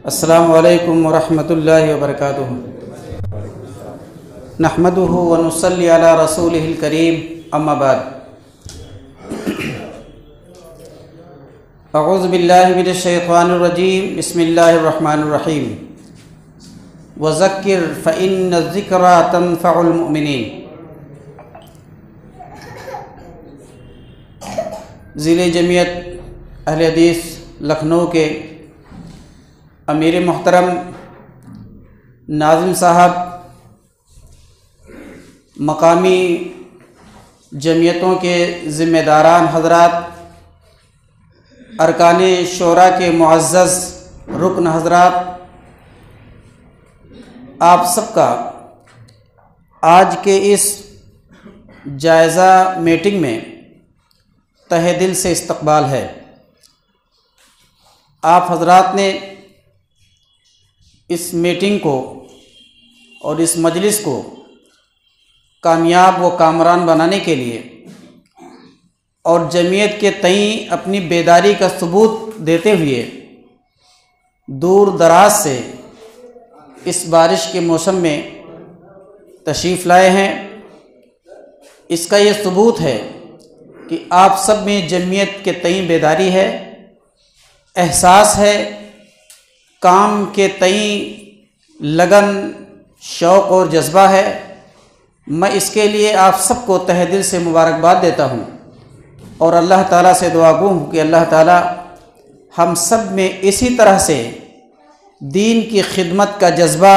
अस्सलामु अलैकुम वरहमतुल्लाहि वबरकातुहू। नहमदुहु व नुसल्ली अला रसूलिहिल करीम, अम्मा बाद। अऊज़ु बिल्लाहि मिनश शैतानिर रजीम, बिस्मिल्लाहिर रहमानिर रहीम। वज़क्किर फ़इन्न ज़िक्रा तनफ़उल मुमिनीन। ज़िले जमियत अहले हदीस लखनऊ के अमीर मोहतरम नाज़िम साहब, मकामी जमियतों के ज़िम्मेदारान हज़रात, अरकाने शोरा के मुअज़्ज़ज़ रुकन हज़रात, आप सबका आज के इस जायज़ा मीटिंग में तहे दिल से इस्तकबाल है। आप हज़रात ने इस मीटिंग को और इस मजलिस को कामयाब व कामरान बनाने के लिए और जमीयत के तई अपनी बेदारी का सबूत देते हुए दूर दराज से इस बारिश के मौसम में तशरीफ़ लाए हैं। इसका ये सबूत है कि आप सब में जमीयत के तई बेदारी है, एहसास है, काम के तई लगन, शौक़ और जज्बा है। मैं इसके लिए आप सबको तहे दिल से मुबारकबाद देता हूँ और अल्लाह ताला से दुआ गो हूँ कि अल्लाह ताला हम सब में इसी तरह से दीन की खिदमत का जज्बा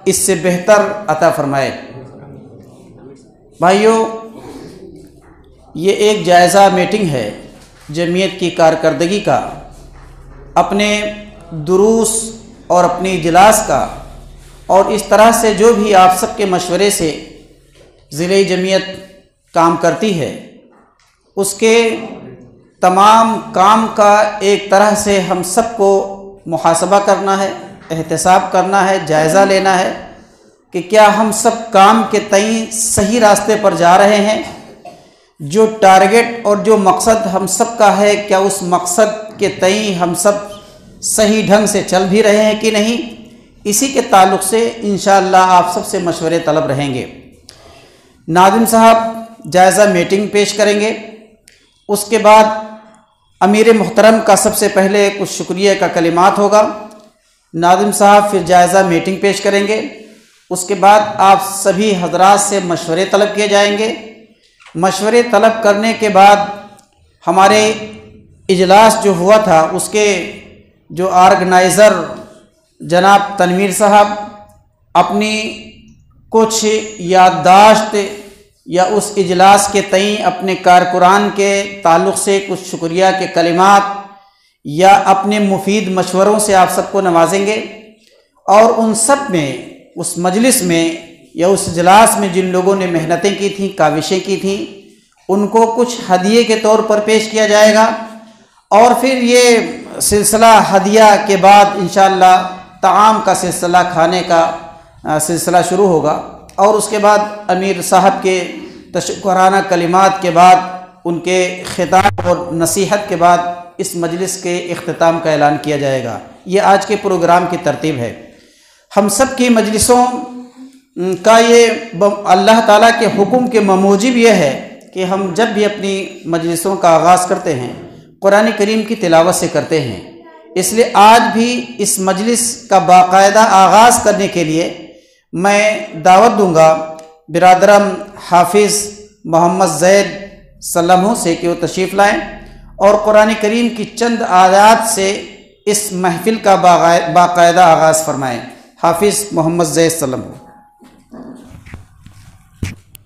इससे बेहतर अता फरमाए। भाइयों, ये एक जायज़ा मीटिंग है जमीयत की कारकर्दगी का, अपने दुरूस और अपनी इजलास का, और इस तरह से जो भी आप सबके मशवरे से ज़िले जमीयत काम करती है उसके तमाम काम का एक तरह से हम सबको मुहासबा करना है, एहतिसाब करना है, जायज़ा लेना है कि क्या हम सब काम के तई सही रास्ते पर जा रहे हैं। जो टारगेट और जो मकसद हम सब का है, क्या उस मकसद के तई हम सब सही ढंग से चल भी रहे हैं कि नहीं। इसी के ताल्लुक़ से इंशाअल्लाह आप सबसे मशवरे तलब रहेंगे। नाज़िम साहब जायज़ा मीटिंग पेश करेंगे, उसके बाद अमीर मोहतरम का सबसे पहले कुछ शुक्रिया का कलिमात होगा। नाज़िम साहब फिर जायज़ा मीटिंग पेश करेंगे, उसके बाद आप सभी हजरात से मशवरे तलब किए जाएंगे। मशवरे तलब करने के बाद हमारे इजलास जो हुआ था उसके जो ऑर्गेनाइज़र जनाब तनवीर साहब अपनी कुछ याददाश्त या उस इजलास के तई अपने कारकुरान के ताल्लुक़ से कुछ शुक्रिया के कलिमात या अपने मुफीद मशवरों से आप सबको नवाजेंगे और उन सब में, उस मजलिस में या उस इजलास में जिन लोगों ने मेहनतें की थीं, काविशें की थीं, उनको कुछ हदिये के तौर पर पेश किया जाएगा। और फिर ये सिलसिला हदिया के बाद इंशाअल्लाह ताआम का सिलसिला, खाने का सिलसिला शुरू होगा और उसके बाद अमीर साहब के तशक्कुराना कलिमात के बाद, उनके खिताब और नसीहत के बाद इस मजलिस के इख्तिताम का ऐलान किया जाएगा। ये आज के प्रोग्राम की तरतीब है। हम सब की मजलिसों का ये अल्लाह ताला के हुक्म के ममूजिब ये है कि हम जब भी अपनी मजलिसों का आगाज़ करते हैं कुरान करीम की तिलावत से करते हैं। इसलिए आज भी इस मजलिस का बाकायदा आगाज़ करने के लिए मैं दावत दूंगा बिरादरम हाफिज़ मोहम्मद ज़ैद सल्लमहु से कि वो तशरीफ़ लाएँ और कुरान करीम की चंद आयात से इस महफिल का बाकायदा आगाज़ फरमाएँ। हाफिज़ मोहम्मद ज़ैद सल्लमहु।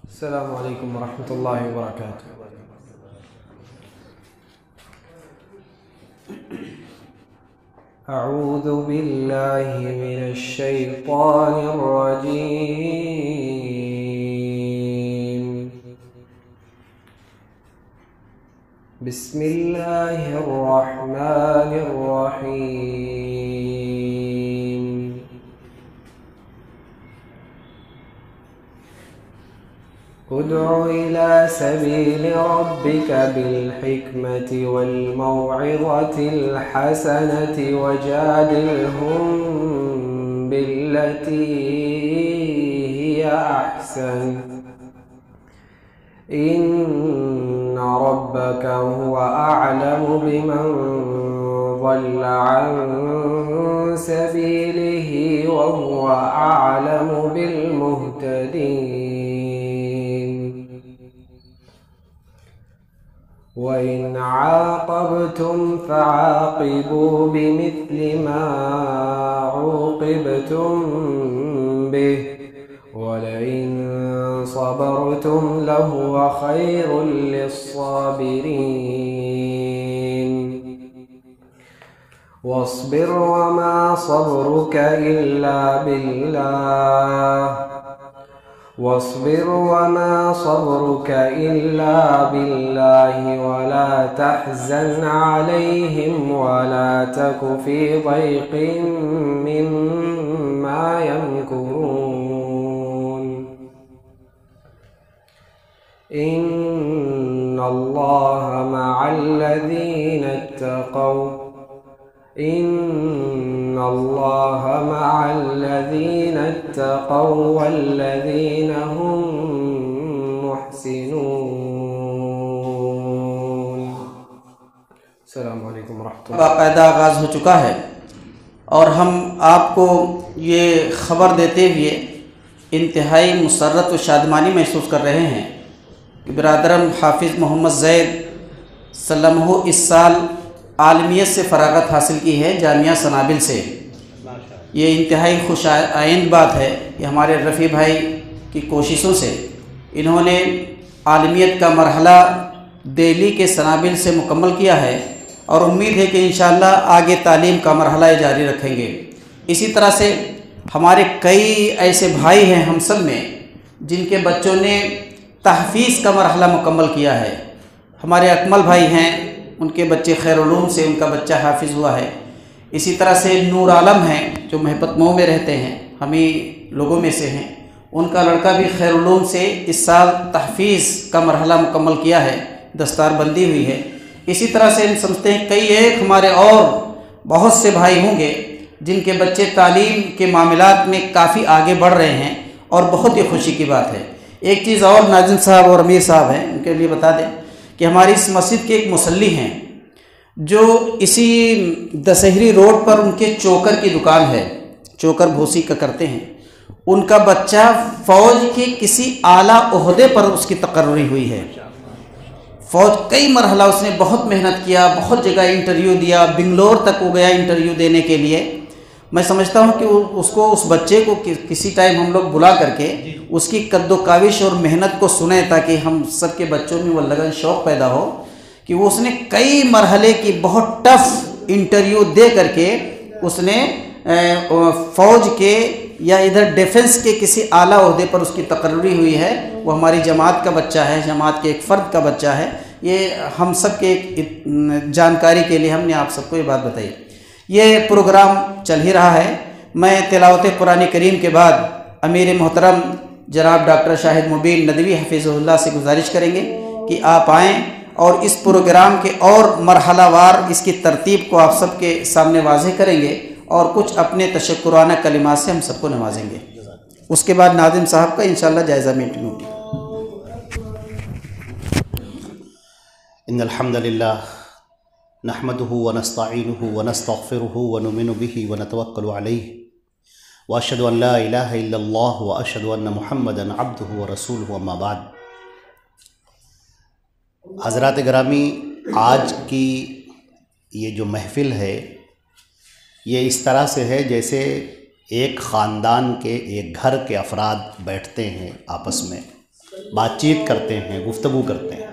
अस्सलामु अलैकुम वरहमतुल्लाहि वबरकातुहू। अऊज़ु बिल्लाहि मिनश शैतानिर रजीम। बिस्मिल्लाहिर रहमानिर रहीम। उदउ इला सबील रब्बिका बिलहिकमति वल्मौइज़तिल हसनति वजादिलहुम बिल्लती हिया अहसन इन्ना रब्बका हुवा अअलमु बिमन ज़ल्ल अन सबीलिही व हुवा अअलमु बिलमुहतदीन व इन आक़बतुम फ़आक़िबू बिमिस्लि मा उक़िबतुम बिहि वलइन सबरतुम लहुव खैरुल लिस्साबिरीन वस्बिर वमा सबरुक इल्ला बिल्लाह वस्बिर वमा सबरुक इल्ला बिल्लाहि वला तहज़न अलैहिम वला तकु फ़ी ज़ैक़िन मिम्मा यमकुरून इन्नल्लाह मअल्लज़ीना इत्तक़व इन्नल्लाह मअल्लज़ीना इत्तक़व वल्लज़ीना हुम मुहसिनून। अस्सलामु अलैकुम रहमतुल्लाह। बाकायदा आगाज़ हो चुका है और हम आपको ये ख़बर देते हुए इंतहाई मुसर्रत व शादमानी महसूस कर रहे हैं कि बिरादरम हाफिज़ मोहम्मद ज़ैद सल्लमहु इस साल आलमियत से फ़राग़त हासिल की है जामिया सनाबिल से। ये इंतहाई खुश आइंद बात है कि हमारे रफ़ी भाई की कोशिशों से इन्होंने आलमियत का मरहला दिल्ली के सनाबिल से मुकम्मल किया है और उम्मीद है कि इंशाअल्लाह आगे तालीम का मरहला जारी रखेंगे। इसी तरह से हमारे कई ऐसे भाई हैं हम सब में जिनके बच्चों ने तहफ़ीज़ का मरहला मुकम्मल किया है। हमारे अकमल भाई हैं, उनके बच्चे खैरुलूम से उनका बच्चा हाफिज़ हुआ है। इसी तरह से नूर आलम हैं जो महबत मऊ में रहते हैं, हम ही लोगों में से हैं, उनका लड़का भी खैरुलूम से इस साल तहफ़ीज़ का मरहला मुकम्मल किया है, दस्तारबंदी हुई है। इसी तरह से हम समझते हैं कई एक हमारे और बहुत से भाई होंगे जिनके बच्चे तालीम के मामलात में काफ़ी आगे बढ़ रहे हैं और बहुत ही खुशी की बात है। एक चीज़ और नाज़िम साहब और अमीर साहब हैं, उनके लिए बता दें कि हमारी इस मस्जिद के एक मुसल्ली हैं जो इसी दशहरी रोड पर उनके चोकर की दुकान है, चोकर भूसी का करते हैं। उनका बच्चा फ़ौज के किसी आला ओहदे पर उसकी तकर्री हुई है। फ़ौज कई मरहला उसने बहुत मेहनत किया, बहुत जगह इंटरव्यू दिया, बेंगलोर तक वो गया इंटरव्यू देने के लिए। मैं समझता हूँ कि उसको उस बच्चे को किसी टाइम हम लोग बुला करके उसकी कद्दो काविश और मेहनत को सुने ताकि हम सब के बच्चों में वो लगन शौक़ पैदा हो कि वो उसने कई मरहले की बहुत टफ इंटरव्यू दे करके उसने फ़ौज के या इधर डिफेंस के किसी आला ओहदे पर उसकी तकर्री हुई है। वो हमारी जमात का बच्चा है, जमात के एक फ़र्द का बच्चा है। ये हम सब के एक जानकारी के लिए हमने आप सबको ये बात बताई। ये प्रोग्राम चल ही रहा है। मैं तिलावत कुरान करीम के बाद अमीर मोहतरम जनाब डॉक्टर शाहिद मुबीन नदवी हफीज़ुल्लाह से गुजारिश करेंगे कि आप आएँ और इस प्रोग्राम के और मरहलावार इसकी तरतीब को आप सबके सामने वाज़ेह करेंगे और कुछ अपने तशक्कुराना कलिमात से हम सबको नवाजेंगे। उसके बाद नाज़िम साहब का इंशाअल्लाह जायज़ा मीटिंग होगी। इन्नल हम्दुलिल्लाह नहमदुहु व नस्तईनुहु व नस्तगफिरुहु व नुमिनु बिही व नतवक्कलु अलैहि व अशहदु अन ला इलाहा इल्लल्लाह व अशहदु अन्न मुहम्मदन अब्दुहु व रसूलुहु अम्मा बाद। हज़रात गिरामी, आज की ये जो महफ़िल है ये इस तरह से है जैसे एक ख़ानदान के, एक घर के अफराद बैठते हैं, आपस में बातचीत करते हैं, गुफ्तगू करते हैं।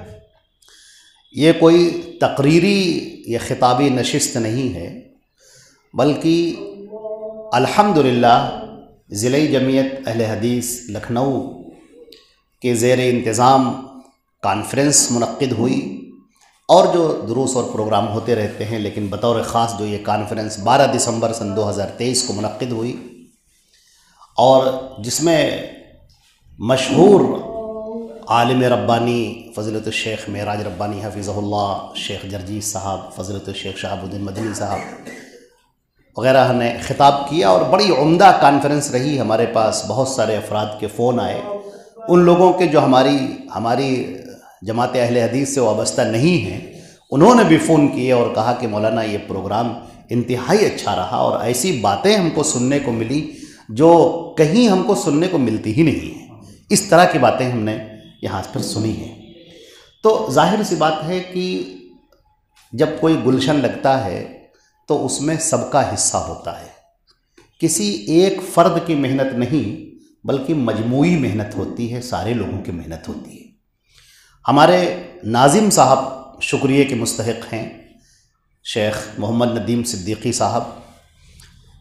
ये कोई तकरीरी या ख़िताबी नशिस्त नहीं है, बल्कि अल्हम्दुलिल्लाह ज़िले जमीयत अहले हदीस लखनऊ के ज़ेर इंतज़ाम कॉन्फ्रेंस मुनक्किद हुई और जो दुरूस और प्रोग्राम होते रहते हैं, लेकिन बतौर ख़ास जो ये कॉन्फ्रेंस 12 दिसंबर सन 2023 को मुनक्किद हुई और जिसमें मशहूर आलिम रब्बानी फ़ज़ीलत शेख मेराज रब्बानी हफ़िज़हुल्लाह, शेख जरजीस साहब, फ़ज़ीलत शेख शहाबुद्दीन मदनी साहब वग़ैरह ने ख़िताब किया और बड़ी उम्दा कॉन्फ्रेंस रही। हमारे पास बहुत सारे अफराद के फ़ोन आए, उन लोगों के जो हमारी जमात अहले हदीस से वाबस्ता नहीं हैं, उन्होंने भी फ़ोन किए और कहा कि मौलाना ये प्रोग्राम इंतहाई अच्छा रहा और ऐसी बातें हमको सुनने को मिली जो कहीं हमको सुनने को मिलती ही नहीं है। इस तरह की बातें हमने यहाँ पर सुनी हैं। तो जाहिर सी बात है कि जब कोई गुलशन लगता है तो उसमें सबका हिस्सा होता है। किसी एक फ़र्द की मेहनत नहीं बल्कि मजमूई मेहनत होती है, सारे लोगों की मेहनत होती है। हमारे नाजिम साहब शुक्रिया के मुस्तहिक़ हैं, शेख मोहम्मद नदीम सिद्दीकी साहब,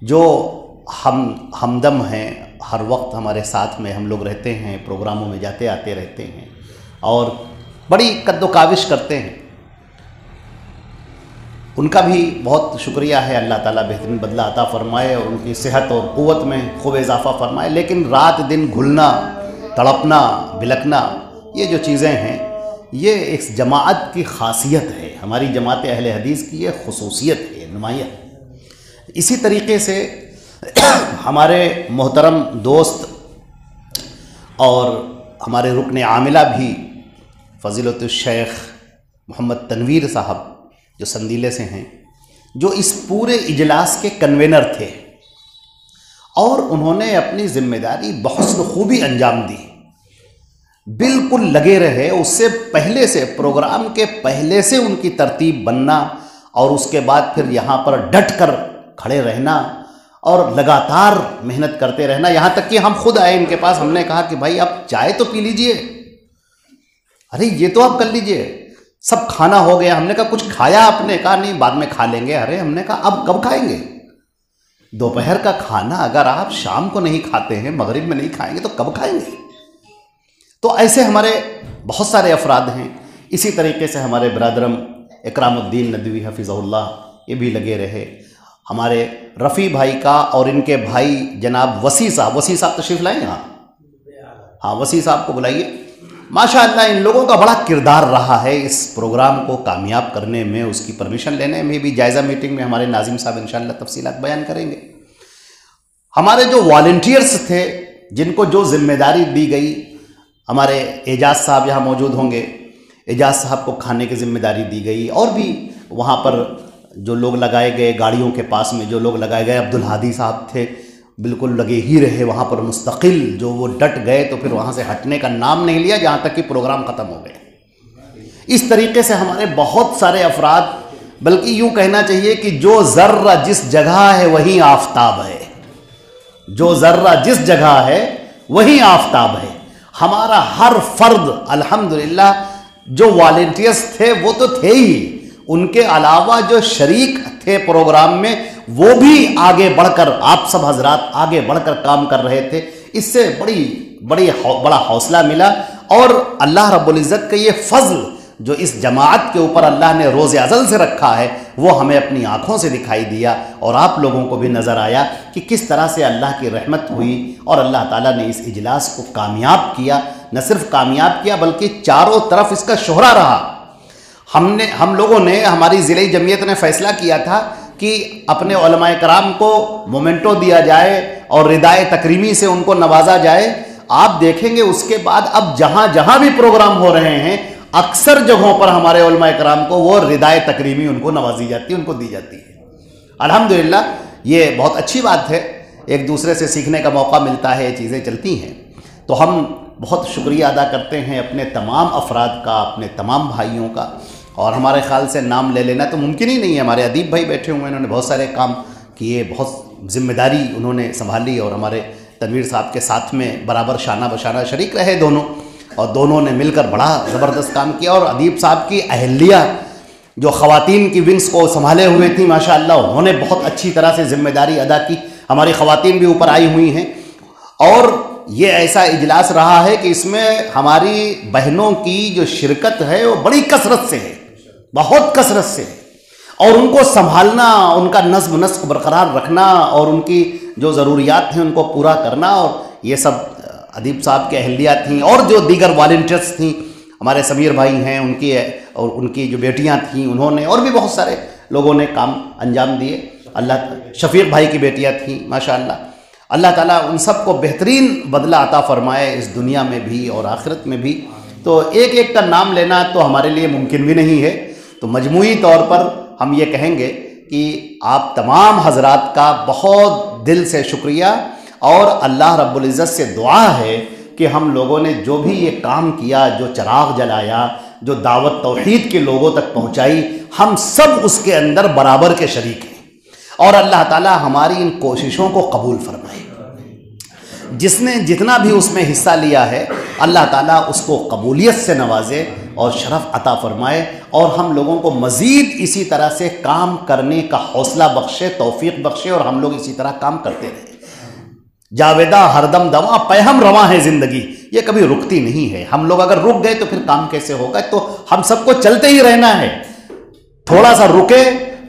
जो हमदम हैं, हर वक्त हमारे साथ में हम लोग रहते हैं, प्रोग्रामों में जाते आते रहते हैं और बड़ी कद्दो-काविश करते हैं। उनका भी बहुत शुक्रिया है, अल्लाह ताला बेहतरीन बदला अता फ़रमाए और उनकी सेहत और क़ुव्वत में खूब इजाफ़ा फ़रमाए। लेकिन रात दिन घुलना, तड़पना, बिलकना, ये जो चीज़ें हैं ये इस जमाअत की ख़ासियत है, हमारी जमात अहले हदीस की ये खुसूसियत है, नुमाइया। इसी तरीके से हमारे मोहतरम दोस्त और हमारे रुकन आमिला भी फ़ज़ीलत शेख मोहम्मद तनवीर साहब जो संदीले से हैं, जो इस पूरे इजलास के कन्वेनर थे और उन्होंने अपनी ज़िम्मेदारी बहुत खूबी अंजाम दी, बिल्कुल लगे रहे। उससे पहले से, प्रोग्राम के पहले से उनकी तरतीब बनना और उसके बाद फिर यहाँ पर डट कर खड़े रहना और लगातार मेहनत करते रहना। यहाँ तक कि हम खुद आए इनके पास, हमने कहा कि भाई आप चाय तो पी लीजिए, अरे ये तो आप कर लीजिए, सब खाना हो गया। हमने कहा कुछ खाया आपने? कहा नहीं बाद में खा लेंगे। अरे हमने कहा अब कब खाएंगे? दोपहर का खाना अगर आप शाम को नहीं खाते हैं, मगरिब में नहीं खाएंगे तो कब खाएंगे? तो ऐसे हमारे बहुत सारे अफराद हैं। इसी तरीके से हमारे बरादरम इकरामुद्दीन नदवी हफ़िज़हुल्लाह ये भी लगे रहे। हमारे रफ़ी भाई का और इनके भाई जनाब वसी साहब तशरीफ़ लाएँ यहाँ, हाँ वसी साहब को बुलाइए। माशाअल्लाह इन लोगों का बड़ा किरदार रहा है इस प्रोग्राम को कामयाब करने में, उसकी परमिशन लेने में भी। जायज़ा मीटिंग में हमारे नाजिम साहब इंशाअल्लाह तफसीलात बयान करेंगे। हमारे जो वॉलंटियर्स थे, जिनको जो जिम्मेदारी दी गई, हमारे एजाज साहब यहाँ मौजूद होंगे, एजाज साहब को खाने की जिम्मेदारी दी गई और भी वहाँ पर जो लोग लगाए गए, गाड़ियों के पास में जो लोग लगाए गए, अब्दुल हादी साहब थे, बिल्कुल लगे ही रहे वहाँ पर मुस्तकिल, जो वो डट गए तो फिर वहाँ से हटने का नाम नहीं लिया जहाँ तक कि प्रोग्राम ख़त्म हो गए। इस तरीके से हमारे बहुत सारे अफराद, बल्कि यूँ कहना चाहिए कि जो ज़र्रा जिस जगह है वहीं आफताब है, जो ज़र्रा जिस जगह है वहीं आफताब है। हमारा हर फर्द अल्हम्दुलिल्लाह, जो वॉलंटियर्स थे वो तो थे ही, उनके अलावा जो शरीक थे प्रोग्राम में वो भी आगे बढ़कर, आप सब हजरात आगे बढ़कर काम कर रहे थे। इससे बड़ा हौसला मिला और अल्लाह रब्बुल इज़्ज़त का ये फ़ज़ल जो इस जमाअत के ऊपर अल्लाह ने रोज़ अज़ल से रखा है वो हमें अपनी आँखों से दिखाई दिया और आप लोगों को भी नज़र आया कि किस तरह से अल्लाह की रहमत हुई और अल्लाह ताला ने इस इजलास को कामयाब किया। न सिर्फ कामयाब किया बल्कि चारों तरफ इसका शोहरा रहा। हम लोगों ने, हमारी ज़िले जमीयत ने फ़ैसला किया था कि अपने उलमाए कराम को मोमेंटो दिया जाए और रिदाए तकरीमी से उनको नवाजा जाए। आप देखेंगे उसके बाद अब जहाँ जहाँ भी प्रोग्राम हो रहे हैं, अक्सर जगहों पर हमारे उलमाए कराम को वो रिदाए तकरीमी उनको नवाजी जाती है, उनको दी जाती है। अल्हम्दुलिल्लाह ये बहुत अच्छी बात है, एक दूसरे से सीखने का मौका मिलता है, ये चीज़ें चलती हैं। तो हम बहुत शुक्रिया अदा करते हैं अपने तमाम अफराद का, अपने तमाम भाइयों का। और हमारे ख़्याल से नाम ले लेना तो मुमकिन ही नहीं है। हमारे अदीब भाई बैठे हुए हैं, उन्होंने बहुत सारे काम किए, बहुत ज़िम्मेदारी उन्होंने संभाली और हमारे तनवीर साहब के साथ में बराबर शाना बशाना शरीक रहे दोनों, और दोनों ने मिलकर बड़ा ज़बरदस्त काम किया। और अदीब साहब की अहलिया जो ख़वातीन की विंग्स को संभाले हुए थी, माशाअल्लाह उन्होंने बहुत अच्छी तरह से ज़िम्मेदारी अदा की। हमारी ख़वातीन भी ऊपर आई हुई हैं और ये ऐसा इजलास रहा है कि इसमें हमारी बहनों की जो शिरकत है वो बड़ी कसरत से है, बहुत कसरत से है। और उनको संभालना, उनका नज़्म नस्क बरकरार रखना और उनकी जो ज़रूरियात हैं उनको पूरा करना, और ये सब अदीब साहब की अहलिया थीं और जो दीगर वॉलंटियर्स थीं, हमारे समीर भाई हैं उनकी और उनकी जो बेटियां थीं उन्होंने, और भी बहुत सारे लोगों ने काम अंजाम दिए। अल्लाह, शफीक भाई की बेटियां थीं माशाअल्लाह। अल्लाह ताला उन सब को बेहतरीन बदला अता फरमाए इस दुनिया में भी और आखिरत में भी। तो एक एक का नाम लेना तो हमारे लिए मुमकिन भी नहीं है, तो मजमूई तौर पर हम ये कहेंगे कि आप तमाम हजरात का बहुत दिल से शुक्रिया, और अल्लाह रब्बुल इज़्ज़त से दुआ है कि हम लोगों ने जो भी ये काम किया, जो चिराग जलाया, जो दावत तौहीद के लोगों तक पहुँचाई, हम सब उसके अंदर बराबर के शरीक हैं, और अल्लाह ताला हमारी इन कोशिशों को कबूल फरमाए। जिसने जितना भी उसमें हिस्सा लिया है अल्लाह ताला उसको कबूलियत से नवाजे और शरफ़ अता फरमाए, और हम लोगों को मज़ीद इसी तरह से काम करने का हौसला बख्शे, तौफीक बख्शे, और हम लोग इसी तरह काम करते रहें। जावेदा हरदम दवा पैहम रवा है ज़िंदगी, ये कभी रुकती नहीं है। हम लोग अगर रुक गए तो फिर काम कैसे होगा? तो हम सबको चलते ही रहना है। थोड़ा सा रुके,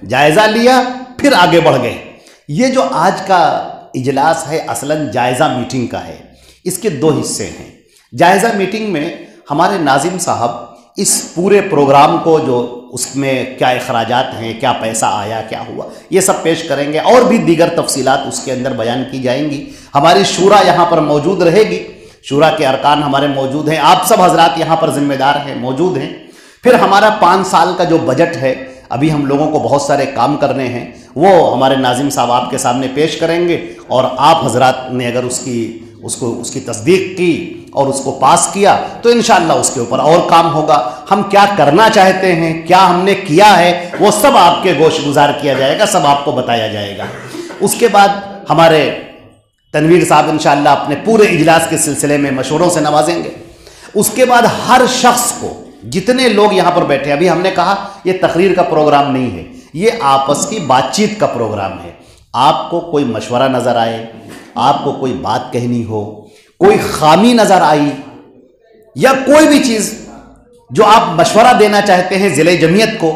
जायज़ा लिया, फिर आगे बढ़ गए। ये जो आज का इजलास है असलन जायज़ा मीटिंग का है। इसके दो हिस्से हैं। जायज़ा मीटिंग में हमारे नाजिम साहब इस पूरे प्रोग्राम को, जो उसमें क्या अखराजात हैं, क्या पैसा आया, क्या हुआ, ये सब पेश करेंगे, और भी दीगर तफसीलात उसके अंदर बयान की जाएंगी। हमारी शूरा यहाँ पर मौजूद रहेगी, शूरा के अरकान हमारे मौजूद हैं, आप सब हजरात यहाँ पर जिम्मेदार हैं, मौजूद हैं। फिर हमारा 5 साल का जो बजट है, अभी हम लोगों को बहुत सारे काम करने हैं, वो हमारे नाजिम साहब आपके सामने पेश करेंगे, और आप हजरात ने अगर उसकी तस्दीक की और उसको पास किया तो इंशाअल्लाह उसके ऊपर और काम होगा। हम क्या करना चाहते हैं, क्या हमने किया है, वो सब आपके गोश गुजार किया जाएगा, सब आपको बताया जाएगा। उसके बाद हमारे तनवीर साहब इंशाअल्लाह अपने पूरे इजलास के सिलसिले में मशवरों से नवाजेंगे। उसके बाद हर शख्स को, जितने लोग यहाँ पर बैठे, अभी हमने कहा ये तकरीर का प्रोग्राम नहीं है, ये आपस की बातचीत का प्रोग्राम है। आपको कोई मशवरा नज़र आए, आपको कोई बात कहनी हो, कोई खामी नज़र आई, या कोई भी चीज़ जो आप मशवरा देना चाहते हैं ज़िले जमीयत को,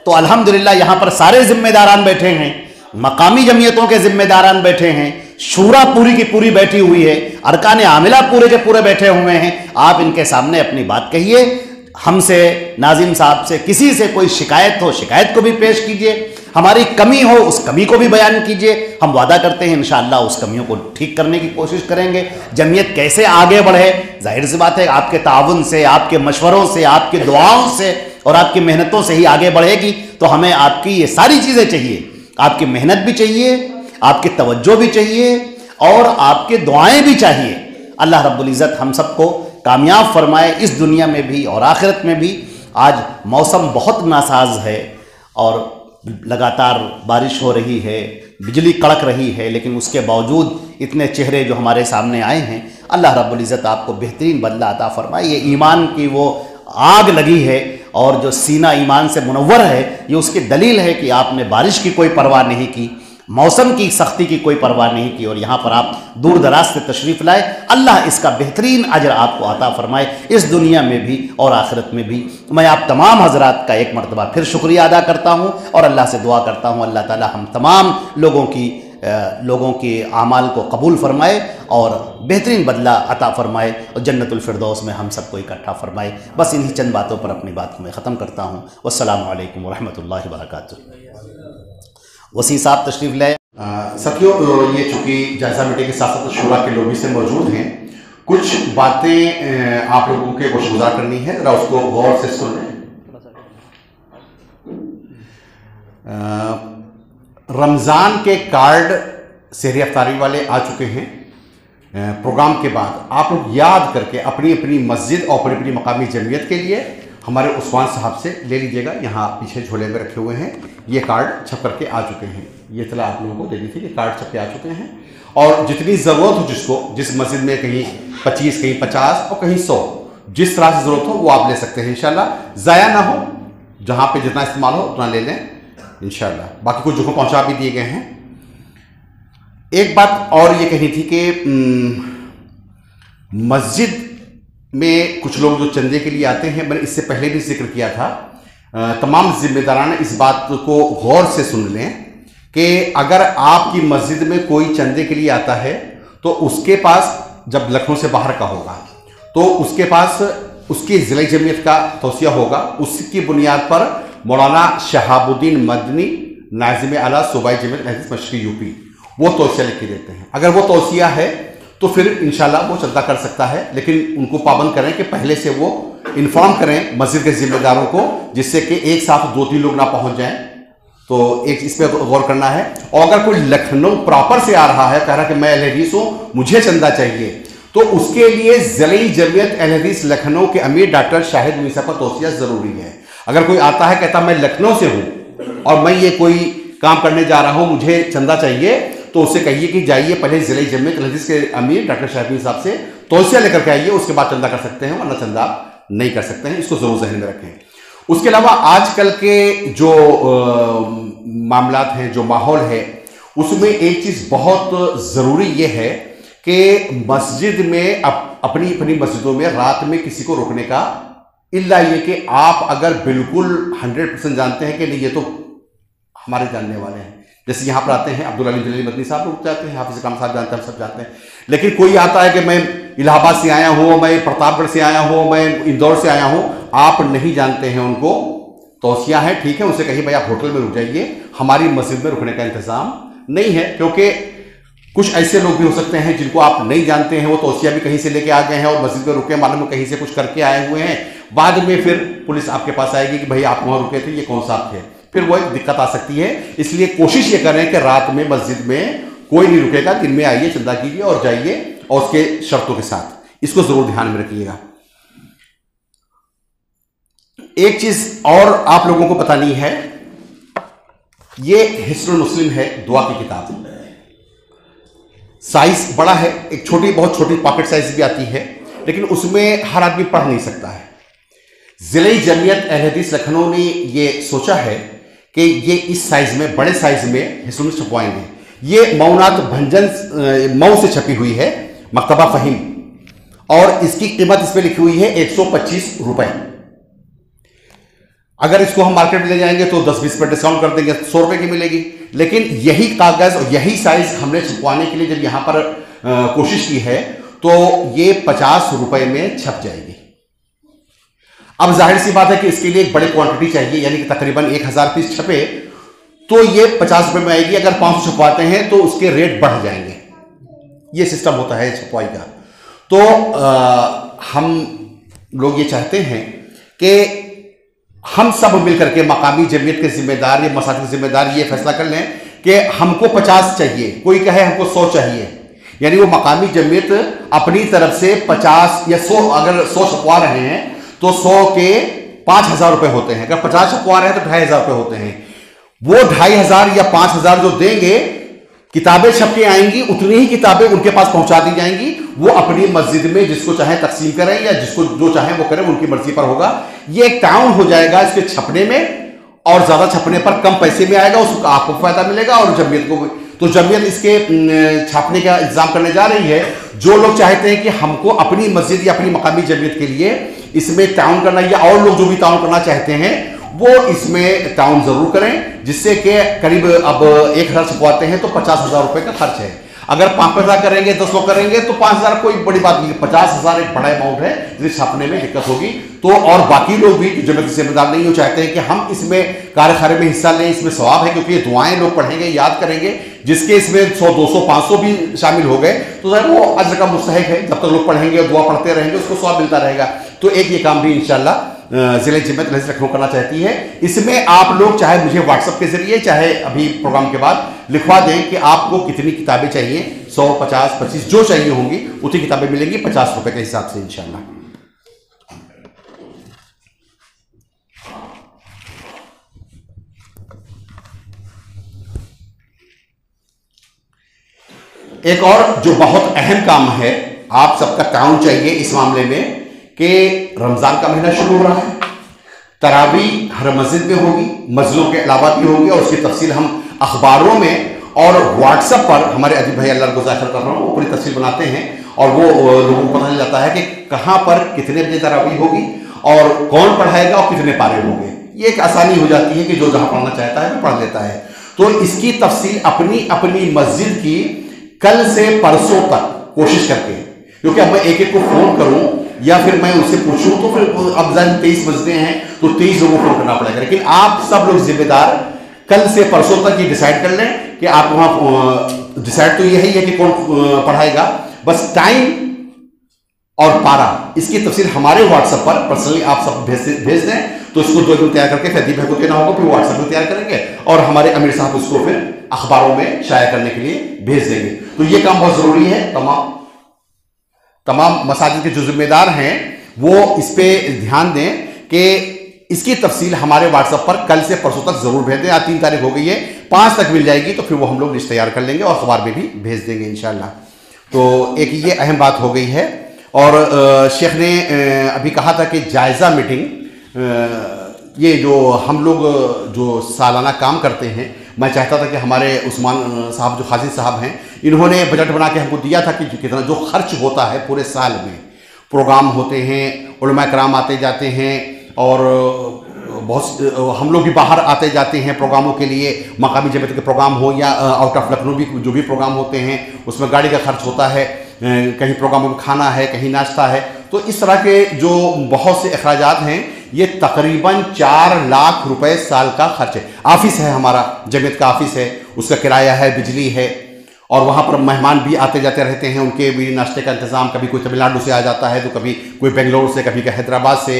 तो अल्हम्दुलिल्लाह यहाँ पर सारे जिम्मेदारान बैठे हैं, मकामी जमीयतों के जिम्मेदारान बैठे हैं, शूरा पूरी की पूरी बैठी हुई है, अरकान आमिला पूरे के पूरे बैठे हुए हैं। आप इनके सामने अपनी बात कहिए, हमसे, नाजिम साहब से, किसी से कोई शिकायत हो, शिकायत को भी पेश कीजिए, हमारी कमी हो उस कमी को भी बयान कीजिए। हम वादा करते हैं इंशाअल्लाह उस कमियों को ठीक करने की कोशिश करेंगे। जमीयत कैसे आगे बढ़े, जाहिर सी बात है आपके ताउन से, आपके मशवरों से, आपके दुआओं से और आपकी मेहनतों से ही आगे बढ़ेगी। तो हमें आपकी ये सारी चीज़ें चाहिए, आपकी मेहनत भी चाहिए, आपकी तवज्जो भी चाहिए, और आपके दुआएं भी चाहिए। अल्लाह रब्बुल इज़्ज़त हम सबको कामयाब फरमाए इस दुनिया में भी और आखिरत में भी। आज मौसम बहुत नासाज है और लगातार बारिश हो रही है, बिजली कड़क रही है, लेकिन उसके बावजूद इतने चेहरे जो हमारे सामने आए हैं, अल्लाह रब्बुल इज़्ज़त आपको बेहतरीन बदला अता फरमाए। ये ईमान की वो आग लगी है और जो सीना ईमान से मुनव्वर है, ये उसकी दलील है कि आपने बारिश की कोई परवाह नहीं की, मौसम की सख्ती की कोई परवाह नहीं की, और यहाँ पर आप दूर दराज से तशरीफ़ लाए। अल्लाह इसका बेहतरीन अजर आपको अता फरमाए इस दुनिया में भी और आखिरत में भी। मैं आप तमाम हजरात का एक मरतबा फिर शुक्रिया अदा करता हूँ और अल्लाह से दुआ करता हूँ अल्लाह ताला हम तमाम लोगों के आमाल को कबूल फरमाए और बेहतरीन बदला अता फरमाए और जन्नतुल फिरदौस में हम सबको इकट्ठा फरमाए। बस इन्हीं चंद बातों पर अपनी बात को मैं ख़त्म करता हूँ। वस्सलामु अलैकुम वरहमतुल्लाहि वबरकातुहू। वसी साहब तशरीफ़ लाए। साथियों, ये चूँकि जायज़ा मीटिंग के साथ साथ शूरा के लोग भी से मौजूद हैं, कुछ बातें आप लोगों के गोशगुजार करनी है, जरा उसको गौर से सुन लें। रमज़ान के कार्ड सहरी अफ्तारी वाले आ चुके हैं। प्रोग्राम के बाद आप लोग याद करके अपनी अपनी मस्जिद और अपनी अपनी मकामी जमीयत के लिए हमारे उस्मान साहब से ले लीजिएगा। यहाँ पीछे झोले में रखे हुए हैं, ये कार्ड छप करके आ चुके हैं। ये इतला आप लोगों को दे दी थी कि कार्ड छप के आ चुके हैं, और जितनी ज़रूरत हो जिसको, जिस मस्जिद में कहीं 25, कहीं 50 और कहीं 100, जिस तरह से ज़रूरत हो वो आप ले सकते हैं इंशाल्लाह। ज़ाया ना हो, जहाँ पे जितना इस्तेमाल हो उतना ले लें इंशाल्लाह। बाकी कुछ जगहों पहुँचा भी दिए गए हैं। एक बात और ये कहनी थी कि मस्जिद में कुछ लोग जो चंदे के लिए आते हैं, मैंने इससे पहले भी जिक्र किया था, तमाम जिम्मेदारान इस बात को गौर से सुन लें कि अगर आपकी मस्जिद में कोई चंदे के लिए आता है तो उसके पास जब लखनऊ से बाहर का होगा तो उसके पास उसकी ज़िला जमीयत का तौसिया होगा। उसकी बुनियाद पर मौलाना शहाबुद्दीन मदनी नाज़िम आला सूबाई जमीयत हदीस मशरक़ी यूपी वो तौसिया लिख के देते हैं। अगर वो तौसिया है तो फिर इंशाल्लाह वो चंदा कर सकता है, लेकिन उनको पाबंद करें कि पहले से वो इन्फॉर्म करें मस्जिद के जिम्मेदारों को, जिससे कि एक साथ 2-3 लोग ना पहुंच जाएं। तो एक इस पर गौर करना है। और अगर कोई लखनऊ प्रॉपर से आ रहा है, कह रहा है कि मैं अहले हदीस हूं, मुझे चंदा चाहिए, तो उसके लिए ज़िला जमीयत अहले हदीस लखनऊ के अमीर डॉक्टर शाहिद मीसा का तौसिया ज़रूरी है। अगर कोई आता है कहता मैं लखनऊ से हूं और मैं ये कोई काम करने जा रहा हूं, मुझे चंदा चाहिए, तो उससे कहिए कि जाइए पहले ज़िला जमीयत अहले हदीस के अमीर डॉक्टर शाहिद मीसा साहब से तौसिया लेकर के आइए, उसके बाद चंदा कर सकते हैं, वरना चंदा नहीं कर सकते हैं। इसको जरूर जहन में रखें। उसके अलावा आजकल के जो मामलात हैं, जो माहौल है, उसमें एक चीज़ बहुत ज़रूरी ये है कि मस्जिद में अपनी अपनी मस्जिदों में रात में किसी को रुकने का, इल्ला ये कि आप अगर बिल्कुल 100% जानते हैं कि नहीं ये तो हमारे जानने वाले हैं, जैसे यहाँ पर आते हैं अब्दुल अली जलील मदनी साहब रुक जाते हैं, हाफिज इकराम साहब जानते हैं, हम सब जानते हैं। लेकिन कोई आता है कि मैं इलाहाबाद से आया हूँ, मैं प्रतापगढ़ से आया हूँ, मैं इंदौर से आया हूँ, आप नहीं जानते हैं उनको, तौसिया है, ठीक है, उनसे कहिए भाई आप होटल में रुक जाइए, हमारी मस्जिद में रुकने का इंतजाम नहीं है। क्योंकि कुछ ऐसे लोग भी हो सकते हैं जिनको आप नहीं जानते हैं, वो तौसिया भी कहीं से लेके आ गए हैं और मस्जिद में रुके, मालूम कहीं से कुछ करके आए हुए हैं, बाद में फिर पुलिस आपके पास आएगी कि भाई आप वहाँ रुके थे, ये कौन साहब थे, फिर वो एक दिक्कत आ सकती है। इसलिए कोशिश ये करें कि रात में मस्जिद में कोई नहीं रुकेगा, दिन में आइए, चंदा कीजिए और जाइए, और उसके शर्तों के साथ। इसको जरूर ध्यान में रखिएगा। एक चीज और आप लोगों को बतानी है, ये हिस्नुल मुस्लिम है, दुआ की किताब, साइज बड़ा है, एक छोटी, बहुत छोटी पॉकेट साइज भी आती है, लेकिन उसमें हर आदमी पढ़ नहीं सकता है। ज़िला जमीयत अहले हदीस लखनऊ ने ये सोचा है कि ये इस साइज में, बड़े साइज में हिस्नुल छपवाएंगे। ये मौनात भंजन मऊ से छपी हुई है, मकतबा फहीम, और इसकी कीमत इस पर लिखी हुई है 125 रुपए। अगर इसको हम मार्केट में ले जाएंगे तो 10-20 पर डिस्काउंट कर देंगे, 100 रुपए की मिलेगी। लेकिन यही कागज और यही साइज हमने छपवाने के लिए जब यहां पर कोशिश की है तो ये 50 रुपए में छप जाएगी। अब जाहिर सी बात है कि इसके लिए एक बड़ी क्वांटिटी चाहिए, यानी कि तकरीबन 1000 पीस छपे तो ये 50 रुपए में आएगी। अगर 500 छपवाते हैं तो उसके रेट बढ़ जाएंगे। ये सिस्टम होता है छपवाई का। तो हम लोग ये चाहते हैं कि हम सब मिलकर के मकामी जमीयत के जिम्मेदार या मसाजिद के जिम्मेदार ये फैसला कर लें कि हमको 50 चाहिए, कोई कहे हमको 100 चाहिए, यानी वो मकामी जमीयत अपनी तरफ से 50 या 100, अगर 100 छपवा रहे हैं तो 100 के 5000 रुपए होते हैं। अगर 50 छपवा रहे हैं तो 2500 रुपए होते हैं। वो 2500 या 5000 जो देंगे, किताबें छप के आएंगी, उतनी ही किताबें उनके पास पहुंचा दी जाएंगी। वो अपनी मस्जिद में जिसको चाहे तकसीम करें या जिसको जो चाहे वो करें, उनकी मर्जी पर होगा। ये एक ताउन हो जाएगा इसके छपने में, और ज्यादा छपने पर कम पैसे में आएगा, उसको आपको फायदा मिलेगा और जमीयत को। तो जमीयत इसके छापने का इंतजाम करने जा रही है। जो लोग चाहते हैं कि हमको अपनी मस्जिद या अपनी मकामी जमीयत के लिए इसमें ताउन करना, या और लोग जो भी ताउन करना चाहते हैं वो इसमें ताउन जरूर करें, जिससे कि करीब अब 1000 छपवाते हैं तो 50,000 रुपए का खर्च है। अगर 5,000 करेंगे, 10 लोग करेंगे तो 5,000 कोई बड़ी बात नहीं। 50,000 एक बड़ा अमाउंट है, जिसे छापने में दिक्कत होगी। तो और बाकी लोग भी जो जमीयत से जिम्मेदार नहीं हो, चाहते हैं कि हम इसमें कार्यखाने में हिस्सा लें, इसमें सवाब है, क्योंकि ये दुआएं लोग पढ़ेंगे, याद करेंगे, जिसके इसमें 100, 200, 500 भी शामिल हो गए तो वो अज्र का मुस्तहिक है। जब तक लोग पढ़ेंगे और दुआ पढ़ते रहेंगे उसको सवाब मिलता रहेगा। तो एक ये काम भी इंशाल्लाह ज़िला जमीयत लखनऊ करना चाहती है। इसमें आप लोग चाहे मुझे व्हाट्सएप के जरिए, चाहे अभी प्रोग्राम के बाद लिखवा दें कि आपको कितनी किताबें चाहिए, 100, 50, 25 जो चाहिए होंगी उतनी किताबें मिलेंगी 50 रुपए के हिसाब से इंशाल्लाह। एक और जो बहुत अहम काम है, आप सबका ताउन चाहिए इस मामले में कि रमजान का महीना शुरू हो रहा है। तरावी हर मस्जिद में होगी, मस्जिदों के अलावा भी होगी, और उसकी तफसील हम अखबारों में और व्हाट्सएप पर हमारे अजीब भाई, अल्लाह को ज़ाहिर कर रहा हूँ, वो पूरी तफसील बनाते हैं और वो लोगों को पता चल जाता है कि कहाँ पर कितने बजे तरावी होगी और कौन पढ़ाएगा और कितने पारे होंगे। ये एक आसानी हो जाती है कि जो जहाँ पढ़ना चाहता है वो पढ़ लेता है। तो इसकी तफसील अपनी अपनी मस्जिद की कल से परसों तक कोशिश करके क्योंकि अब मैं एक एक को फ़ोन करूं या फिर मैं उनसे पूछूं तो फिर अब 23 बजते हैं तो 23 लोगों को फ़ोन करना पड़ेगा। लेकिन आप सब लोग जिम्मेदार कल से परसों तक ये डिसाइड कर लें कि आप वहां, डिसाइड तो यही है कि कौन पढ़ाएगा, बस टाइम और पारा इसकी तफसील हमारे व्हाट्सएप पर पर्सनली आप सब भेज दें तो इसको 2 दिन तैयार करके फिर दीप को देना होगा, फिर व्हाट्सएप में तैयार करेंगे और हमारे अमीर साहब उसको फिर अखबारों में शाया करने के लिए भेज देंगे। तो ये काम बहुत जरूरी है। तमाम मसाजिद के जो जिम्मेदार हैं वो इस पे ध्यान दें कि इसकी तफसील हमारे व्हाट्सएप पर कल से परसों तक जरूर भेज दें। आज 3 तारीख हो गई है, 5 तक मिल जाएगी तो फिर वो हम लोग लिस्ट तैयार कर लेंगे और अखबार में भी भेज देंगे इंशाल्लाह। तो एक ये अहम बात हो गई है। और शेख ने अभी कहा था कि जायज़ा मीटिंग, ये जो हम लोग जो सालाना काम करते हैं, मैं चाहता था कि हमारे उस्मान साहब जो खाजी साहब हैं, इन्होंने बजट बना के हमको दिया था कि कितना जो खर्च होता है पूरे साल में, प्रोग्राम होते हैं, उलमा कराम आते जाते हैं और बहुत हम लोग भी बाहर आते जाते हैं प्रोग्रामों के लिए, मकामी जमीयत के प्रोग्राम हो या आउट ऑफ लखनऊ भी जो भी प्रोग्राम होते हैं उसमें गाड़ी का खर्च होता है, कहीं प्रोग्रामों में खाना है, कहीं नाश्ता है। तो इस तरह के जो बहुत से अखराजात हैं, ये तकरीबन 4 लाख रुपए साल का खर्च है। ऑफिस है हमारा, जमीयत का ऑफिस है, उसका किराया है, बिजली है और वहाँ पर मेहमान भी आते जाते रहते हैं, उनके भी नाश्ते का इंतज़ाम, कभी कोई तमिलनाडु से आ जाता है तो कभी कोई बेंगलोर से, कभी हैदराबाद से,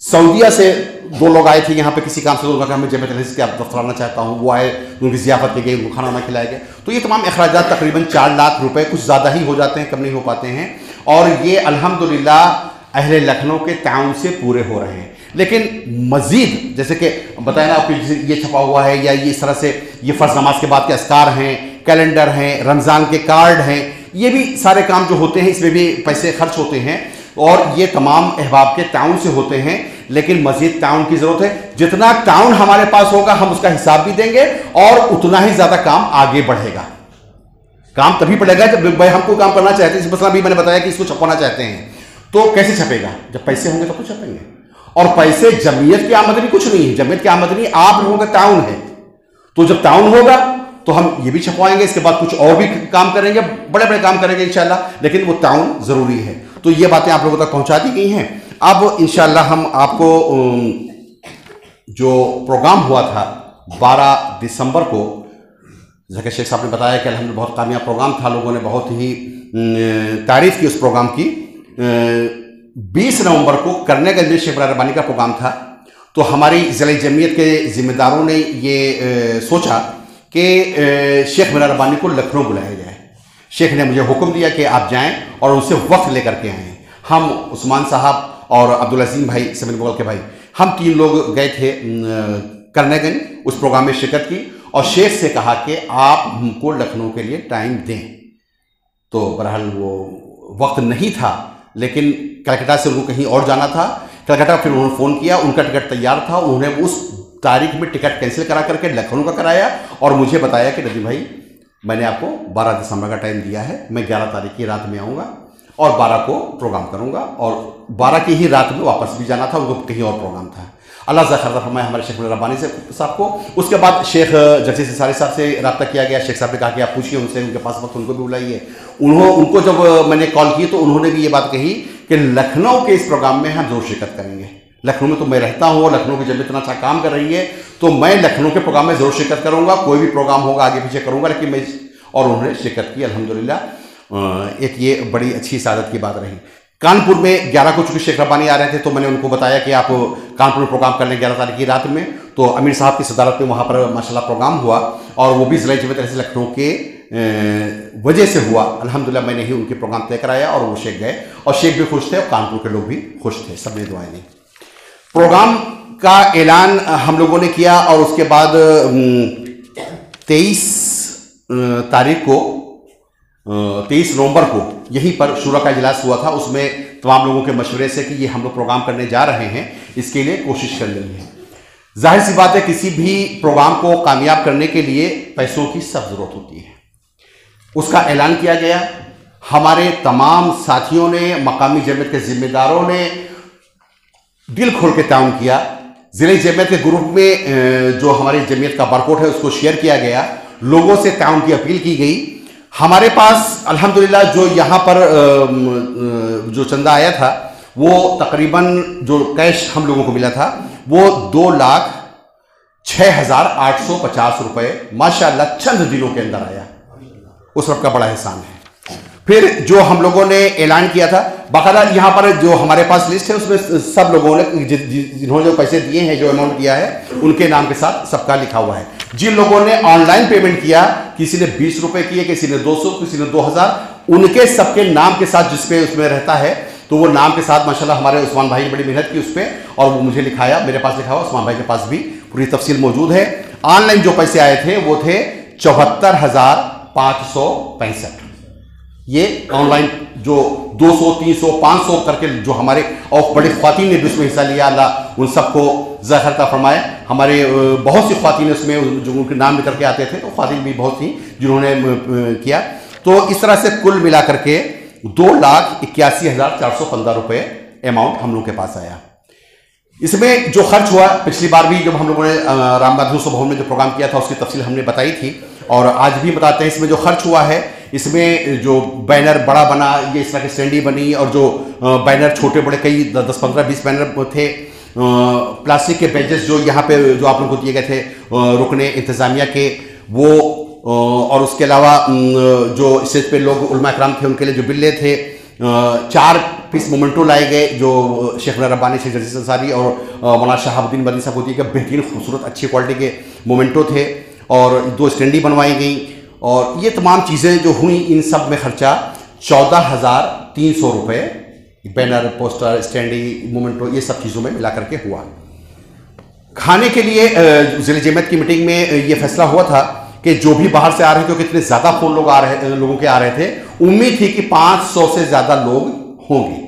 सऊदीया से 2 लोग आए थे यहाँ पे किसी काम से, तो उन्होंने हमें जमीयत के आप दफ्तराना चाहता हूँ, वो आए, उनकी ज़ियाफ़त की गई, उनको खाना वाना खिलाया गया। तो ये तमाम अखराजात तकरीबन 4 लाख रुपए, कुछ ज़्यादा ही हो जाते हैं, कम नहीं हो पाते हैं। और ये अल्हम्दुलिल्लाह अहले लखनऊ के ताउन से पूरे हो रहे हैं। लेकिन मज़ीद जैसे कि बताया ना आपको, ये छपा हुआ है या ये इस तरह से ये फ़र्ज़ नमाज के बाद के अस्कार हैं, कैलेंडर हैं, रमज़ान के कार्ड हैं, ये भी सारे काम जो होते हैं इसमें भी पैसे खर्च होते हैं और ये तमाम अहबाब के ताउन से होते हैं। लेकिन मज़ीद ताउन की ज़रूरत है। जितना ताउन हमारे पास होगा हम उसका हिसाब भी देंगे और उतना ही ज़्यादा काम आगे बढ़ेगा। काम तभी बढ़ेगा जब भाई हमको काम करना चाहते हैं। इस मसला भी मैंने बताया कि इसको छपवाना चाहते हैं तो कैसे छपेगा? जब पैसे होंगे तो कुछ छपेंगे। और पैसे जमीयत की आमदनी कुछ नहीं है, जमीयत की आमदनी आप लोगों का ताउन है। तो जब ताउन होगा तो हम ये भी छपवाएंगे, इसके बाद कुछ और भी काम करेंगे, बड़े बड़े काम करेंगे इंशाल्लाह। लेकिन वो ताउन ज़रूरी है। तो ये बातें आप लोगों तक पहुंचा दी गई हैं। अब इंशाल्लाह हम आपको जो प्रोग्राम हुआ था 12 दिसंबर को, जैसा कि शेख साहब ने बताया कि अल्हम्दुलिल्लाह बहुत कामयाब प्रोग्राम था, लोगों ने बहुत ही तारीफ़ की उस प्रोग्राम की। 20 नवंबर को करनेगंज में शेख रबानी का प्रोग्राम था। तो हमारी ज़िला जमीयत के ज़िम्मेदारों ने ये सोचा कि शेख रबानी को लखनऊ बुलाया जाए। शेख ने मुझे हुक्म दिया कि आप जाएं और उनसे वक्त लेकर के आएँ। हम उस्मान साहब और अब्दुल अजीम भाई, समीर बगल के भाई, हम 3 लोग गए थे करनेगंज, उस प्रोग्राम में शिरकत की और शेख से कहा कि आप हमको लखनऊ के लिए टाइम दें। तो बहरहाल वो वक्त नहीं था, लेकिन कलकत्ता से उनको कहीं और जाना था। कलकत्ता फिर उन्होंने फ़ोन किया, उनका टिकट तैयार था, उन्होंने उस तारीख में टिकट कैंसिल करा करके लखनऊ का कराया और मुझे बताया कि नदीम भाई मैंने आपको 12 दिसंबर का टाइम दिया है, मैं 11 तारीख की रात में आऊँगा और 12 को प्रोग्राम करूँगा। और 12 की ही रात में वापस भी जाना था, उनको कहीं और प्रोग्राम था। अल्लाह ज़खर फरमाए हमारे शेख रबानी साहब को। उसके बाद शेख जगसी सिसारी साहब से रब्ता किया गया। शेख साहब ने कहा कि आप पूछिए उनसे, उनके पास वक्त, उनको भी बुलाइए। उनको जब मैंने कॉल की तो उन्होंने भी ये बात कही कि लखनऊ के इस प्रोग्राम में हम जरूर शिरकत करेंगे। लखनऊ में तो मैं रहता हूँ, लखनऊ की जब इतना अच्छा काम कर रही है तो मैं लखनऊ के प्रोग्राम में ज़रूर शिरकत करूँगा। कोई भी प्रोग्राम होगा आगे पीछे करूँगा, लेकिन मैं और उन्होंने शिरकत की अल्हम्दुलिल्लाह। एक ये बड़ी अच्छी सादत की बात रही। कानपुर में 11 को चूँकि शेख रबानी आ रहे थे तो मैंने उनको बताया कि आप कानपुर में प्रोग्राम कर लें 11 तारीख की रात में। तो अमीर साहब की सदारत में वहाँ पर माशाल्लाह प्रोग्राम हुआ और वो भी ज़िला जमीयत से लखनऊ के वजह से हुआ। अल्हम्दुलिल्लाह मैंने ही उनके प्रोग्राम तय कराया और वो शेख गए और शेख भी खुश थे और कानपुर के लोग भी खुश थे, सबने दुआएं दी। प्रोग्राम का ऐलान हम लोगों ने किया और उसके बाद 23 तारीख को 23 नवंबर को यहीं पर शूरा का इजलास हुआ था। उसमें तमाम लोगों के मशवरे से कि ये हम लोग प्रोग्राम करने जा रहे हैं, इसके लिए कोशिश कर रही है। जाहिर सी बात है किसी भी प्रोग्राम को कामयाब करने के लिए पैसों की सब जरूरत होती है। उसका ऐलान किया गया। हमारे तमाम साथियों ने, मकामी जमीयत के जिम्मेदारों ने दिल खोल के ताउन किया। ज़िले जमीयत के ग्रुप में जो हमारी जमीयत का बारकोड है उसको शेयर किया गया, लोगों से ताउन की अपील की गई। हमारे पास अल्हम्दुलिल्लाह जो यहाँ पर जो चंदा आया था वो तकरीबन जो कैश हम लोगों को मिला था वो 2,06,850 रुपये माशाअल्लाह चंद दिनों के अंदर आया। उस रब का बड़ा एहसान है। फिर जो हम लोगों ने ऐलान किया था बाकायदा, यहाँ पर जो हमारे पास लिस्ट है उसमें सब लोगों ने जिन्होंने जो पैसे दिए हैं, जो अमाउंट दिया है, उनके नाम के साथ सबका लिखा हुआ है। जिन लोगों ने ऑनलाइन पेमेंट किया, किसी ने 20 रुपए किए, किसी ने 200, किसी ने 2000, उनके सबके नाम के साथ जिसपे उसमें रहता है तो वो नाम के साथ माशाल्लाह हमारे उस्मान भाई ने बड़ी मेहनत की उस पर और वो मुझे लिखाया, मेरे पास लिखा हुआ, उस्मान भाई के पास भी पूरी तफसील मौजूद है। ऑनलाइन जो पैसे आए थे वो थे 74,565। ये ऑनलाइन जो 200, 300, 500 करके जो हमारे और बड़ी ख्वातीन ने भी उसमें हिस्सा लिया, अल्लाह उन सबको ज़ाहिर फरमाए। हमारे बहुत सी ख्वातीन उसमें जो उनके नाम निकल के आते थे तो ख्वातीन भी बहुत थी जिन्होंने किया। तो इस तरह से कुल मिला करके 2,81,415 रुपये अमाउंट हम लोग के पास आया। इसमें जो खर्च हुआ, पिछली बार भी जब हम लोगों ने राम बहादुर भवन में जो प्रोग्राम किया था उसकी तफसील हमने बताई थी और आज भी बताते हैं। इसमें जो खर्च हुआ है, इसमें जो बैनर बड़ा बना, ये इस तरह की स्टैंडी बनी और जो बैनर छोटे बड़े कई 10, 15, 20 बैनर थे। प्लास्टिक के बेंचेस जो यहाँ पे जो आप लोगों को दिए गए थे रुकने इंतज़ामिया के, वो और उसके अलावा जो स्टेज पे लोग उलमा इकराम थे उनके लिए जो बिल्ले थे, 4 पीस मोमेंटो लाए गए जो शेख रब्बानी, शेख जजीज अंसारी और मौलाना शहाबुद्दीन मदनी साहब होती है, बेहतरीन खूबसूरत अच्छी क्वालिटी के मोमेंटो थे और 2 स्टैंडी बनवाई गई और ये तमाम चीज़ें जो हुई, इन सब में खर्चा 14,300 रुपये बैनर, पोस्टर, स्टैंडी, मोमेंटो, ये सब चीज़ों में मिला करके हुआ। खाने के लिए ज़िले जमात की मीटिंग में ये फैसला हुआ था कि जो भी बाहर से आ रहे थे, कितने ज़्यादा फ़ोन लोगों के आ रहे थे, उम्मीद थी कि 500 से ज़्यादा लोग होंगे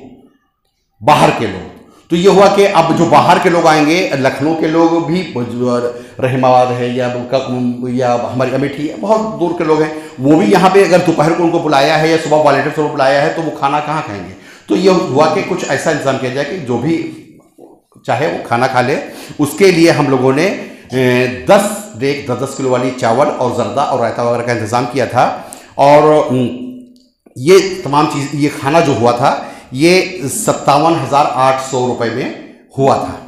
बाहर के लोग। तो ये हुआ कि अब जो बाहर के लोग आएंगे, लखनऊ के लोग भी, रहमाबाद है या हमारी अमेठी है, बहुत दूर के लोग हैं, वो भी यहाँ पे अगर दोपहर को उनको बुलाया है या सुबह वॉलंटियर्स को बुलाया है तो वो खाना कहाँ खाएंगे। तो ये हुआ कि कुछ ऐसा इंतजाम किया जाए कि जो भी चाहे वो खाना खा ले। उसके लिए हम लोगों ने 10 किलो वाली चावल और जर्दा और रायता वगैरह का इंतज़ाम किया था और ये तमाम चीज़, ये खाना जो हुआ था ये 57,800 रुपये में हुआ था।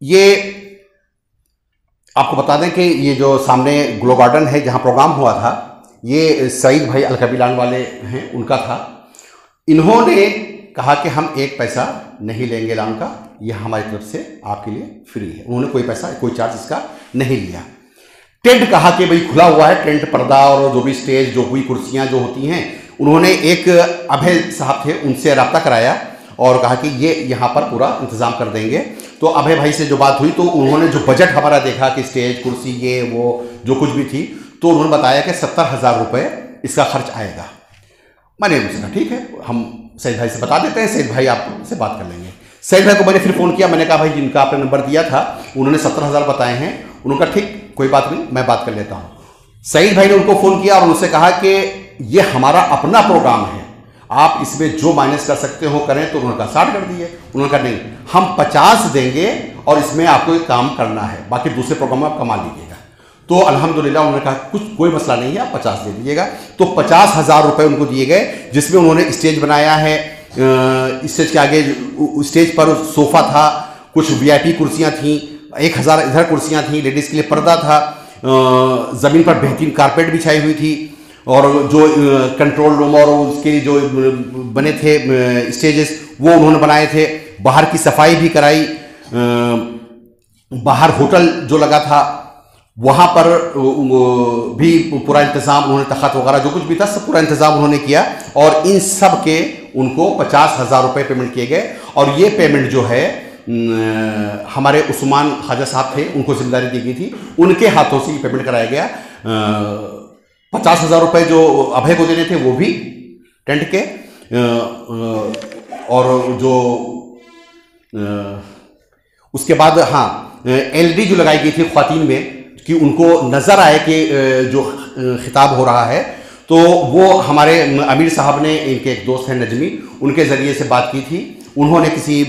ये आपको बता दें कि ये जो सामने ग्लो गार्डन है जहाँ प्रोग्राम हुआ था, ये सईद भाई अलकबीलान वाले हैं, उनका था। इन्होंने कहा कि हम 1 पैसा नहीं लेंगे ऐलान का, यह हमारी तरफ से आपके लिए फ्री है। उन्होंने कोई पैसा, कोई चार्ज इसका नहीं लिया। टेंट कहा कि भाई खुला हुआ है, टेंट, पर्दा और जो भी स्टेज, जो भी कुर्सियां जो होती हैं, उन्होंने एक अभय साहब थे उनसे रब्ता कराया और कहा कि ये यहाँ पर पूरा इंतज़ाम कर देंगे। तो अभय भाई से जो बात हुई तो उन्होंने जो बजट हमारा देखा कि स्टेज, कुर्सी, ये वो जो कुछ भी थी, तो उन्होंने बताया कि 70,000 रुपये इसका खर्च आएगा। मैंने उनसे कहा ठीक है, हम सईद भाई से बता देते हैं, सईद भाई आपसे बात कर लेंगे। सईद भाई को मैंने फिर फ़ोन किया, मैंने कहा भाई जिनका आपने नंबर दिया था उन्होंने 70,000 बताए हैं। उन्होंने कहा ठीक, कोई बात नहीं, मैं बात कर लेता हूँ। सईद भाई ने उनको फ़ोन किया और उनसे कहा कि ये हमारा अपना प्रोग्राम है, आप इसमें जो माइनस कर सकते हो करें। तो उन्होंने कहा 60 कर दिए। उन्होंने कहा नहीं, हम 50 देंगे और इसमें आपको एक काम करना है, बाकी दूसरे प्रोग्राम में आप कमा लीजिएगा। तो अल्हम्दुलिल्लाह उन्होंने कहा कोई मसला नहीं है, आप 50 दे दीजिएगा। तो 50,000 रुपये उनको दिए गए, जिसमें उन्होंने स्टेज बनाया है। स्टेज के आगे स्टेज पर सोफ़ा था, कुछ VIP कुर्सियाँ थीं, 1,000 इधर कुर्सियाँ थीं, लेडीज़ के लिए पर्दा था, ज़मीन पर बेहतरीन कारपेट बिछाई हुई थी और जो कंट्रोल रूम और उसके जो बने थे स्टेजेस वो उन्होंने बनाए थे। बाहर की सफाई भी कराई। बाहर होटल जो लगा था वहाँ पर भी पूरा इंतज़ाम उन्होंने, तख़्त वगैरह जो कुछ भी था सब पूरा इंतज़ाम उन्होंने किया और इन सब के उनको 50,000 रुपये पेमेंट किए गए। और ये पेमेंट जो है हमारे उस्मान ख्वाजा साहब थे, उनको जिम्मेदारी दी गई थी, उनके हाथों से ये पेमेंट कराया गया। 50,000 रुपये जो अभय को देने थे वो भी टेंट के, और जो उसके बाद हाँ LED जो लगाई गई थी ख्वातीन में कि उनको नज़र आए कि जो खिताब हो रहा है, तो वो हमारे अमीर साहब ने, इनके एक दोस्त हैं नजमी, उनके ज़रिए से बात की थी। उन्होंने किसी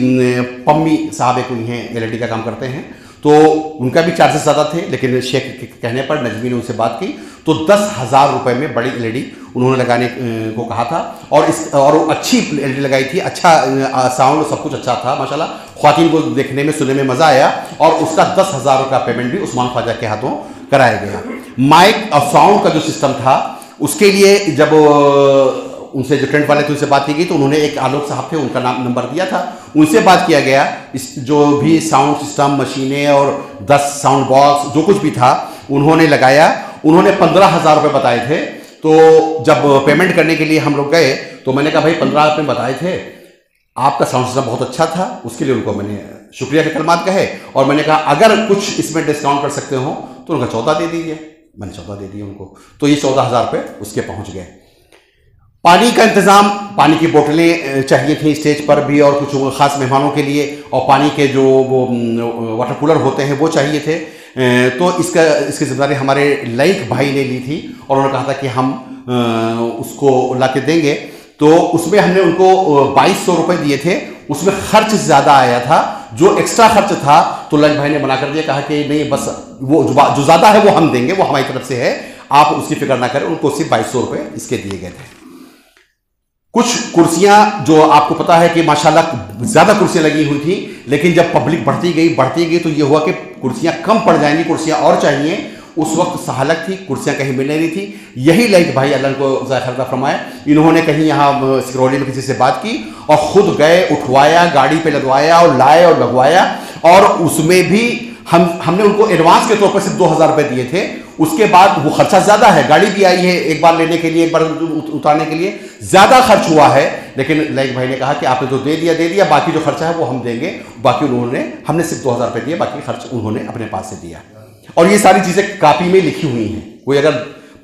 पम्मी साहब को हैं LED का काम करते हैं, तो उनका भी चार्जेस ज़्यादा थे, लेकिन शेख के कहने पर नजमी ने उनसे बात की तो 10,000 रुपये में बड़ी एलईडी उन्होंने लगाने को कहा था। और अच्छी एलईडी लगाई थी, अच्छा साउंड सब कुछ अच्छा था माशाल्लाह, ख्वातीन को देखने में सुनने में मज़ा आया। और उसका 10,000 का पेमेंट भी उस्मान ख्वाजा के हाथों कराया गया। माइक और साउंड का जो सिस्टम था उसके लिए जब उनसे जो टेंट वाले थे उनसे बात की गई तो उन्होंने एक आलोक साहब थे, उनका नंबर दिया था, उनसे बात किया गया। इस जो भी साउंड सिस्टम, मशीनें और 10 साउंड बॉक्स जो कुछ भी था उन्होंने लगाया। उन्होंने 15,000 रुपये बताए थे। तो जब पेमेंट करने के लिए हम लोग गए तो मैंने कहा भाई 15 रुपये बताए थे, आपका साउंड सिस्टम बहुत अच्छा था। उसके लिए उनको मैंने शुक्रिया के कलमात कहे और मैंने कहा अगर कुछ इसमें डिस्काउंट कर सकते हो तो उनका 14 दे दीजिए। मैंने 14 दे दिए उनको, तो ये 14,000 रुपये उसके पहुंच गए। पानी का इंतज़ाम, पानी की बोतलें चाहिए थी स्टेज पर भी और कुछ ख़ास मेहमानों के लिए, और पानी के जो वो वाटर कूलर होते हैं वो चाहिए थे। तो इसकी जिम्मेदारी हमारे लाइक भाई ने ली थी और उन्होंने कहा था कि हम उसको ला के देंगे। तो उसमें हमने उनको 2200 रुपये दिए थे। उसमें खर्च ज़्यादा आया था, जो एक्स्ट्रा खर्च था तो लाइक भाई ने मना कर दिया, कहा कि नहीं बस वो जो ज़्यादा है वो हम देंगे, वो हमारी तरफ से है, आप उसकी फिक्र ना करें। उनको सिर्फ 2200 रुपये इसके दिए गए थे। कुछ कुर्सियां जो आपको पता है कि माशाल्लाह ज़्यादा कुर्सियां लगी हुई थी, लेकिन जब पब्लिक बढ़ती गई तो ये हुआ कि कुर्सियां कम पड़ जाएंगी, कुर्सियां और चाहिए। उस वक्त सहालत थी, कुर्सियां कहीं मिल नहीं थी। यही लाइक भाई अल्लाह को ज़ाहिर फरमाए, इन्होंने कहीं यहाँ सिकरौली में किसी से बात की और ख़ुद गए, उठवाया, गाड़ी पे लदवाया और लाए और लगवाया। और उसमें भी हमने उनको एडवांस के तौर पर सिर्फ 2,000 रुपये दिए थे। उसके बाद वो खर्चा ज़्यादा है, गाड़ी भी आई है एक बार लेने के लिए, एक बार उतारने के लिए, ज़्यादा खर्च हुआ है। लेकिन लाइक भाई ने कहा कि आपने तो दे दिया, बाकी जो खर्चा है वो हम देंगे। बाकी हमने सिर्फ 2,000 रुपये दिए, बाकी खर्च उन्होंने अपने पास से दिया। और ये सारी चीज़ें कापी में लिखी हुई हैं, कोई अगर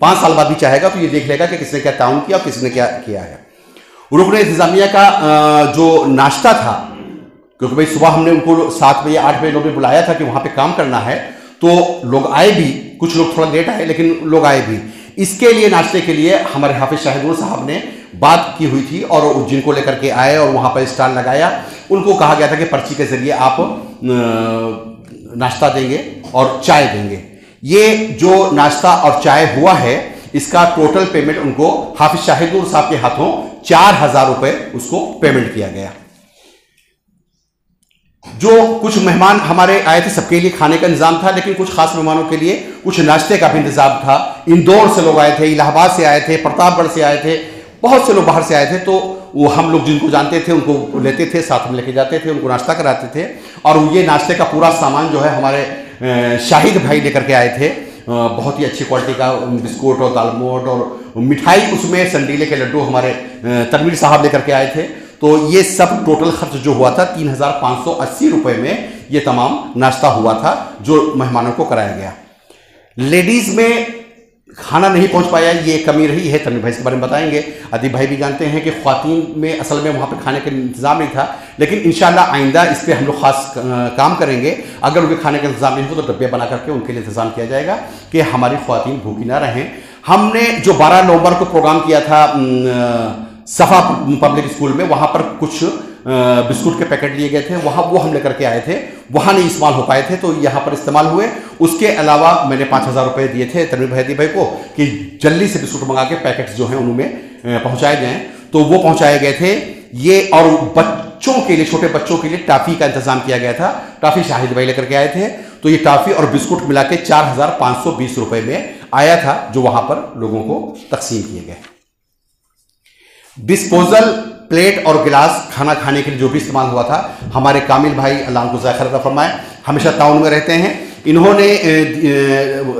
5 साल बाद भी चाहेगा तो ये देख लेगा कि किसने क्या ताउन किया और किसने क्या किया है। रुकन इंतज़ामिया का जो नाश्ता था, क्योंकि भाई सुबह हमने उनको 7 बजे 8 बजे लोगों ने बुलाया था कि वहाँ पे काम करना है, तो लोग आए भी, कुछ लोग थोड़ा लेट आए लेकिन लोग आए भी। इसके लिए नाश्ते के लिए हमारे हाफिज शाहिदुल साहब ने बात की हुई थी और जिनको लेकर के आए और वहाँ पर स्टॉल लगाया, उनको कहा गया था कि पर्ची के ज़रिए आप नाश्ता देंगे और चाय देंगे। ये जो नाश्ता और चाय हुआ है इसका टोटल पेमेंट उनको हाफिज शाहिदुल साहब के हाथों 4,000 रुपये उसको पेमेंट किया गया। जो कुछ मेहमान हमारे आए थे सबके लिए खाने का इंतजाम था, लेकिन कुछ खास मेहमानों के लिए कुछ नाश्ते का भी इंतजाम था। इंदौर से लोग आए थे, इलाहाबाद से आए थे, प्रतापगढ़ से आए थे, बहुत से लोग बाहर से आए थे। तो वो हम लोग जिनको जानते थे उनको लेते थे, साथ में लेके जाते थे, उनको नाश्ता कराते थे। और ये नाश्ते का पूरा सामान जो है हमारे शाहिद भाई लेकर के आए थे। बहुत ही अच्छी क्वालिटी का बिस्कुट और दालमोट और मिठाई, उसमें संडीले के लड्डू हमारे तनवीर साहब लेकर के आए थे। तो ये सब टोटल खर्च जो हुआ था 3,580 रुपये में ये तमाम नाश्ता हुआ था जो मेहमानों को कराया गया। लेडीज़ में खाना नहीं पहुंच पाया, ये कमी रही है, तनवीर भाई इसके बारे में बताएंगे। अदीब भाई भी जानते हैं कि ख्वातीन में असल में वहाँ पे खाने का इंतज़ाम नहीं था, लेकिन इंशाल्लाह आइंदा इस पर हम लोग खास काम करेंगे। अगर उनके खाने का इंतज़ाम नहीं हो तो डब्बे बना करके उनके लिए इंतज़ाम किया जाएगा कि हमारी ख्वातीन भूखी ना रहें। हमने जो 12 नवंबर को प्रोग्राम किया था सफ़ा पब्लिक स्कूल में, वहाँ पर कुछ बिस्कुट के पैकेट लिए गए थे, वहाँ वो हम लेकर के आए थे, वहाँ नहीं इस्तेमाल हो पाए थे तो यहाँ पर इस्तेमाल हुए। उसके अलावा मैंने 5,000 रुपये दिए थे तनवीर भाई को कि जल्दी से बिस्कुट मंगा के पैकेट्स जो हैं उनमें पहुँचाए जाएँ, तो वो पहुँचाए गए थे। ये और बच्चों के लिए, छोटे बच्चों के लिए टॉफ़ी का इंतज़ाम किया गया था, टॉफ़ी शाहिद भाई लेकर के आए थे। तो ये टॉफ़ी और बिस्कुट मिला के 4,520 रुपये में आया था, जो वहाँ पर लोगों को तकसीम किए गए। डिस्पोजल प्लेट और गिलास खाना खाने के लिए जो भी इस्तेमाल हुआ था, हमारे कामिल भाई अल्लाह उनको ज़ाहिर फरमाए हमेशा ताउन में रहते हैं, इन्होंने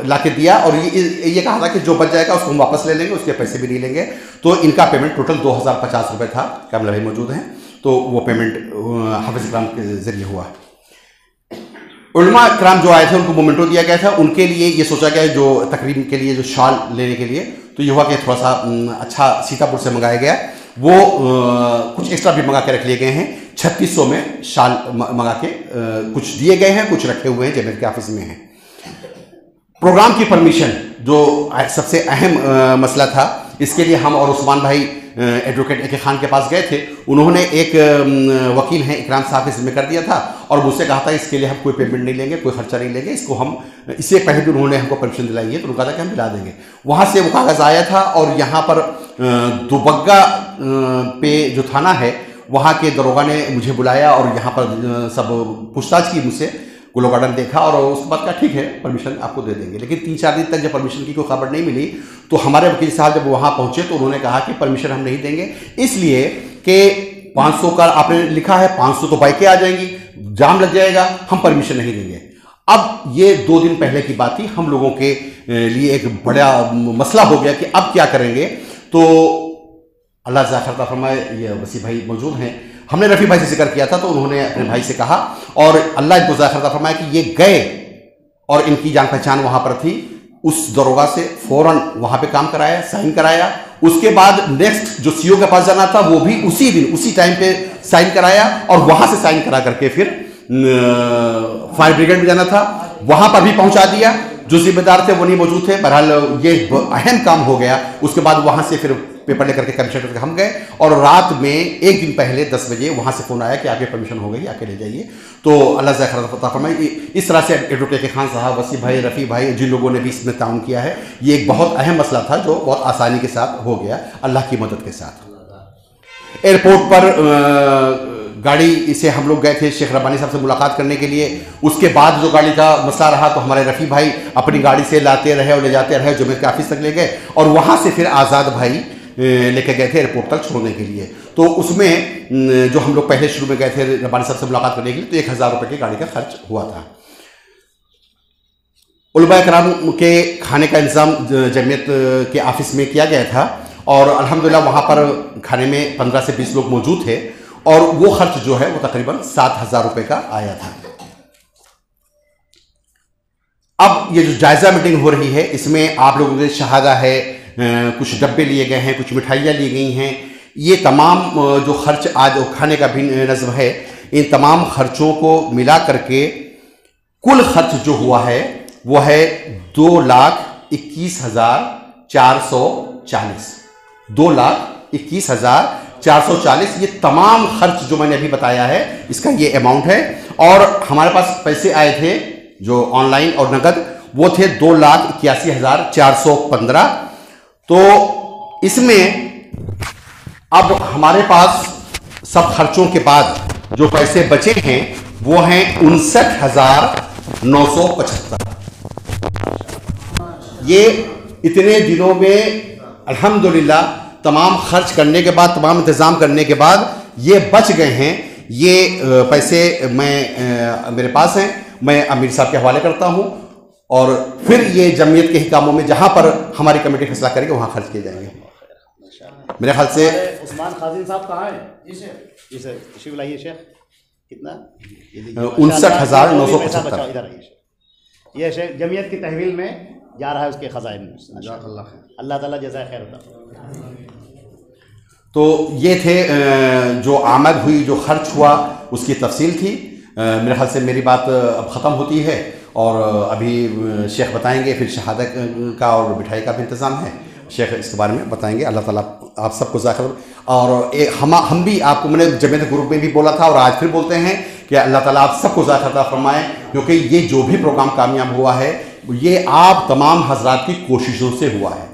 ला के दिया और ये कहा था कि जो बच जाएगा उसको हम वापस ले लेंगे, उसके पैसे भी नहीं लेंगे। तो इनका पेमेंट टोटल 2,050 रुपये था। कामिल भाई मौजूद हैं, तो वो पेमेंट हाफिज़ इकराम के ज़रिए हुआ। उलमा इकराम जो आए थे उनको मोमेंटो दिया गया था, उनके लिए ये सोचा गया जो तकरीब के लिए जो शाल लेने के लिए, तो ये हुआ कि थोड़ा सा अच्छा सीतापुर से मंगाया गया, वो कुछ एक्स्ट्रा भी मंगा के रख लिए गए हैं। 3600 में शाल मंगा के कुछ दिए गए हैं, कुछ रखे हुए हैं जमीयत के ऑफिस में हैं। प्रोग्राम की परमिशन जो सबसे अहम मसला था, इसके लिए हम और उस्मान भाई एडवोकेट ए के खान के पास गए थे। उन्होंने एक वकील हैं इकराम साहब के जिम्मे कर दिया था और मुझसे कहा था इसके लिए हम कोई पेमेंट नहीं लेंगे, कोई खर्चा नहीं लेंगे, इसको हम इससे पहले भी उन्होंने हमको परमिशन दिलाई है तो उन्होंने कहा था कि हम दिला देंगे। वहाँ से वो कागज़ आया था और यहाँ पर दुबग्गा पे जो थाना है वहाँ के दरोगा ने मुझे बुलाया और यहाँ पर सब पूछताछ की मुझसे, गुलो गार्डन देखा और उसके बाद कहा ठीक है परमिशन आपको दे देंगे। लेकिन 3-4 दिन तक जब परमिशन की कोई खबर नहीं मिली तो हमारे वकील साहब जब वहाँ पहुँचे तो उन्होंने कहा कि परमिशन हम नहीं देंगे, इसलिए कि 500 का आपने लिखा है, 500 तो बाइकें आ जाएंगी, जाम लग जाएगा, हम परमिशन नहीं देंगे। अब ये 2 दिन पहले की बात थी, हम लोगों के लिए एक बड़ा मसला हो गया कि अब क्या करेंगे। तो अल्लाह ज़ाखिर फरमाए ये वसी भाई मौजूद हैं, हमने रफ़ी भाई से जिक्र किया था तो उन्होंने अपने भाई से कहा और अल्लाह इनको ज़ाखिर फरमाया कि ये गए और इनकी जान पहचान वहाँ पर थी, उस दरोगा से फ़ौरन वहाँ पे काम कराया, साइन कराया। उसके बाद नेक्स्ट जो सीओ के पास जाना था वो भी उसी दिन उसी टाइम पे साइन कराया और वहाँ से साइन करा करके फिर फायर ब्रिगेड में जाना था वहाँ पर भी पहुँचा दिया। जो जिम्मेदार थे वो नहीं मौजूद थे। बहरहाल ये अहम काम हो गया। उसके बाद वहाँ से फिर पेपर लेकर के कमिश्नर तक हम गए और रात में एक दिन पहले 10 बजे वहाँ से फ़ोन आया कि आपकी परमिशन हो गई, आके ले जाइए। तो अल्लाह ज़ाखिर फरमाए इस तरह से एडवोकेट के खान साहब, वसी भाई, रफ़ी भाई, जिन लोगों ने भी इसमें ताउन किया है, ये एक बहुत अहम मसला था जो बहुत आसानी के साथ हो गया अल्लाह की मदद के साथ। एयरपोर्ट पर गाड़ी से हम लोग गए थे शेख रब्बानी साहब से मुलाकात करने के लिए। उसके बाद जो गाड़ी का मसला रहा तो हमारे रफ़ी भाई अपनी गाड़ी से लाते रहे और ले जाते रहे, जुमेर के ऑफिस तक ले गए और वहाँ से फिर आज़ाद भाई लेके गए थे एयरपोर्ट तक छोड़ने के लिए। तो उसमें जो हम लोग पहले शुरू में गए थे रब्बानी साहब से मुलाकात करने के लिए तो 1000 रुपये की गाड़ी का खर्च हुआ था। उलमा कराम के खाने का इंतज़ाम जमीयत के ऑफिस में किया गया था और अल्हम्दुलिल्लाह वहाँ पर खाने में 15 से 20 लोग मौजूद थे और वो खर्च जो है वो तकरीबन 7000 रुपये का आया था। अब ये जो जायज़ा मीटिंग हो रही है इसमें आप लोगों के शहादा है, कुछ डब्बे लिए गए हैं, कुछ मिठाइयाँ ली गई हैं, ये तमाम जो खर्च आज खाने का भी नज़म है, इन तमाम खर्चों को मिला करके कुल खर्च जो हुआ है वो है 2,21,440। 2,21,440 ये तमाम खर्च जो मैंने अभी बताया है इसका ये अमाउंट है। और हमारे पास पैसे आए थे जो ऑनलाइन और नगद वो थे 2,81,415। तो इसमें अब हमारे पास सब खर्चों के बाद जो पैसे बचे हैं वो हैं 59,975। ये इतने दिनों में अल्हम्दुलिल्लाह तमाम खर्च करने के बाद, तमाम इंतज़ाम करने के बाद ये बच गए हैं। ये पैसे मेरे पास हैं, मैं अमीर साहब के हवाले करता हूँ और फिर ये जमीयत के ही कामों में जहाँ पर हमारी कमेटी फैसला करेगी वहाँ खर्च किए जाएंगे। मेरे ख्याल से उस्मान खाजिन साहब कहाँ हैं? इसे बुलाइए शेख। कितना? 59,975। इधर आइए। ये शेख जमीयत की तहवील में जा रहा है उसके खजाइन में। अल्लाह ताला जज़ा खैर होता। तो ये थे जो आमद हुई, जो खर्च हुआ उसकी तफसील थी। मेरे ख्याल से मेरी बात अब ख़त्म होती है और अभी शेख बताएंगे, फिर शहादत का और मिठाई का भी इंतज़ाम है। शेख इसके बारे में बताएंगे। अल्लाह ताला आप सबको ज़ाखिर। और हम भी आपको मैंने जमीयत ग्रुप में भी बोला था और आज फिर बोलते हैं कि अल्लाह ताला आप सबको ज़ाखिर फरमाए, क्योंकि ये जो भी प्रोग्राम कामयाब हुआ है ये आप तमाम हजरात की कोशिशों से हुआ है।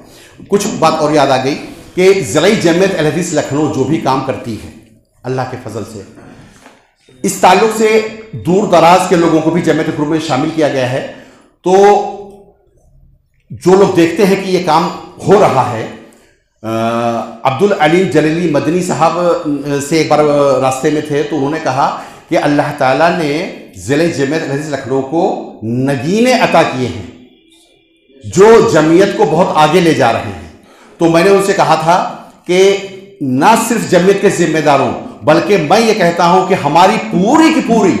कुछ बात और याद आ गई कि ज़िला जमीयत अहले हदीस लखनऊ जो भी काम करती है अल्लाह के फजल से, इस ताल्लुक से दूर दराज के लोगों को भी जमीयत ग्रुप में शामिल किया गया है। तो जो लोग देखते हैं कि ये काम हो रहा है, अब्दुल अलीम जलीली मदनी साहब से एक बार रास्ते में थे तो उन्होंने कहा कि अल्लाह ताला ने ज़िले जमीयत अहले हदीस लखनऊ को नगीने अता किए हैं जो जमीयत को बहुत आगे ले जा रहे हैं। तो मैंने उनसे कहा था कि ना सिर्फ जमीयत के जिम्मेदारों बल्कि मैं ये कहता हूं कि हमारी पूरी की पूरी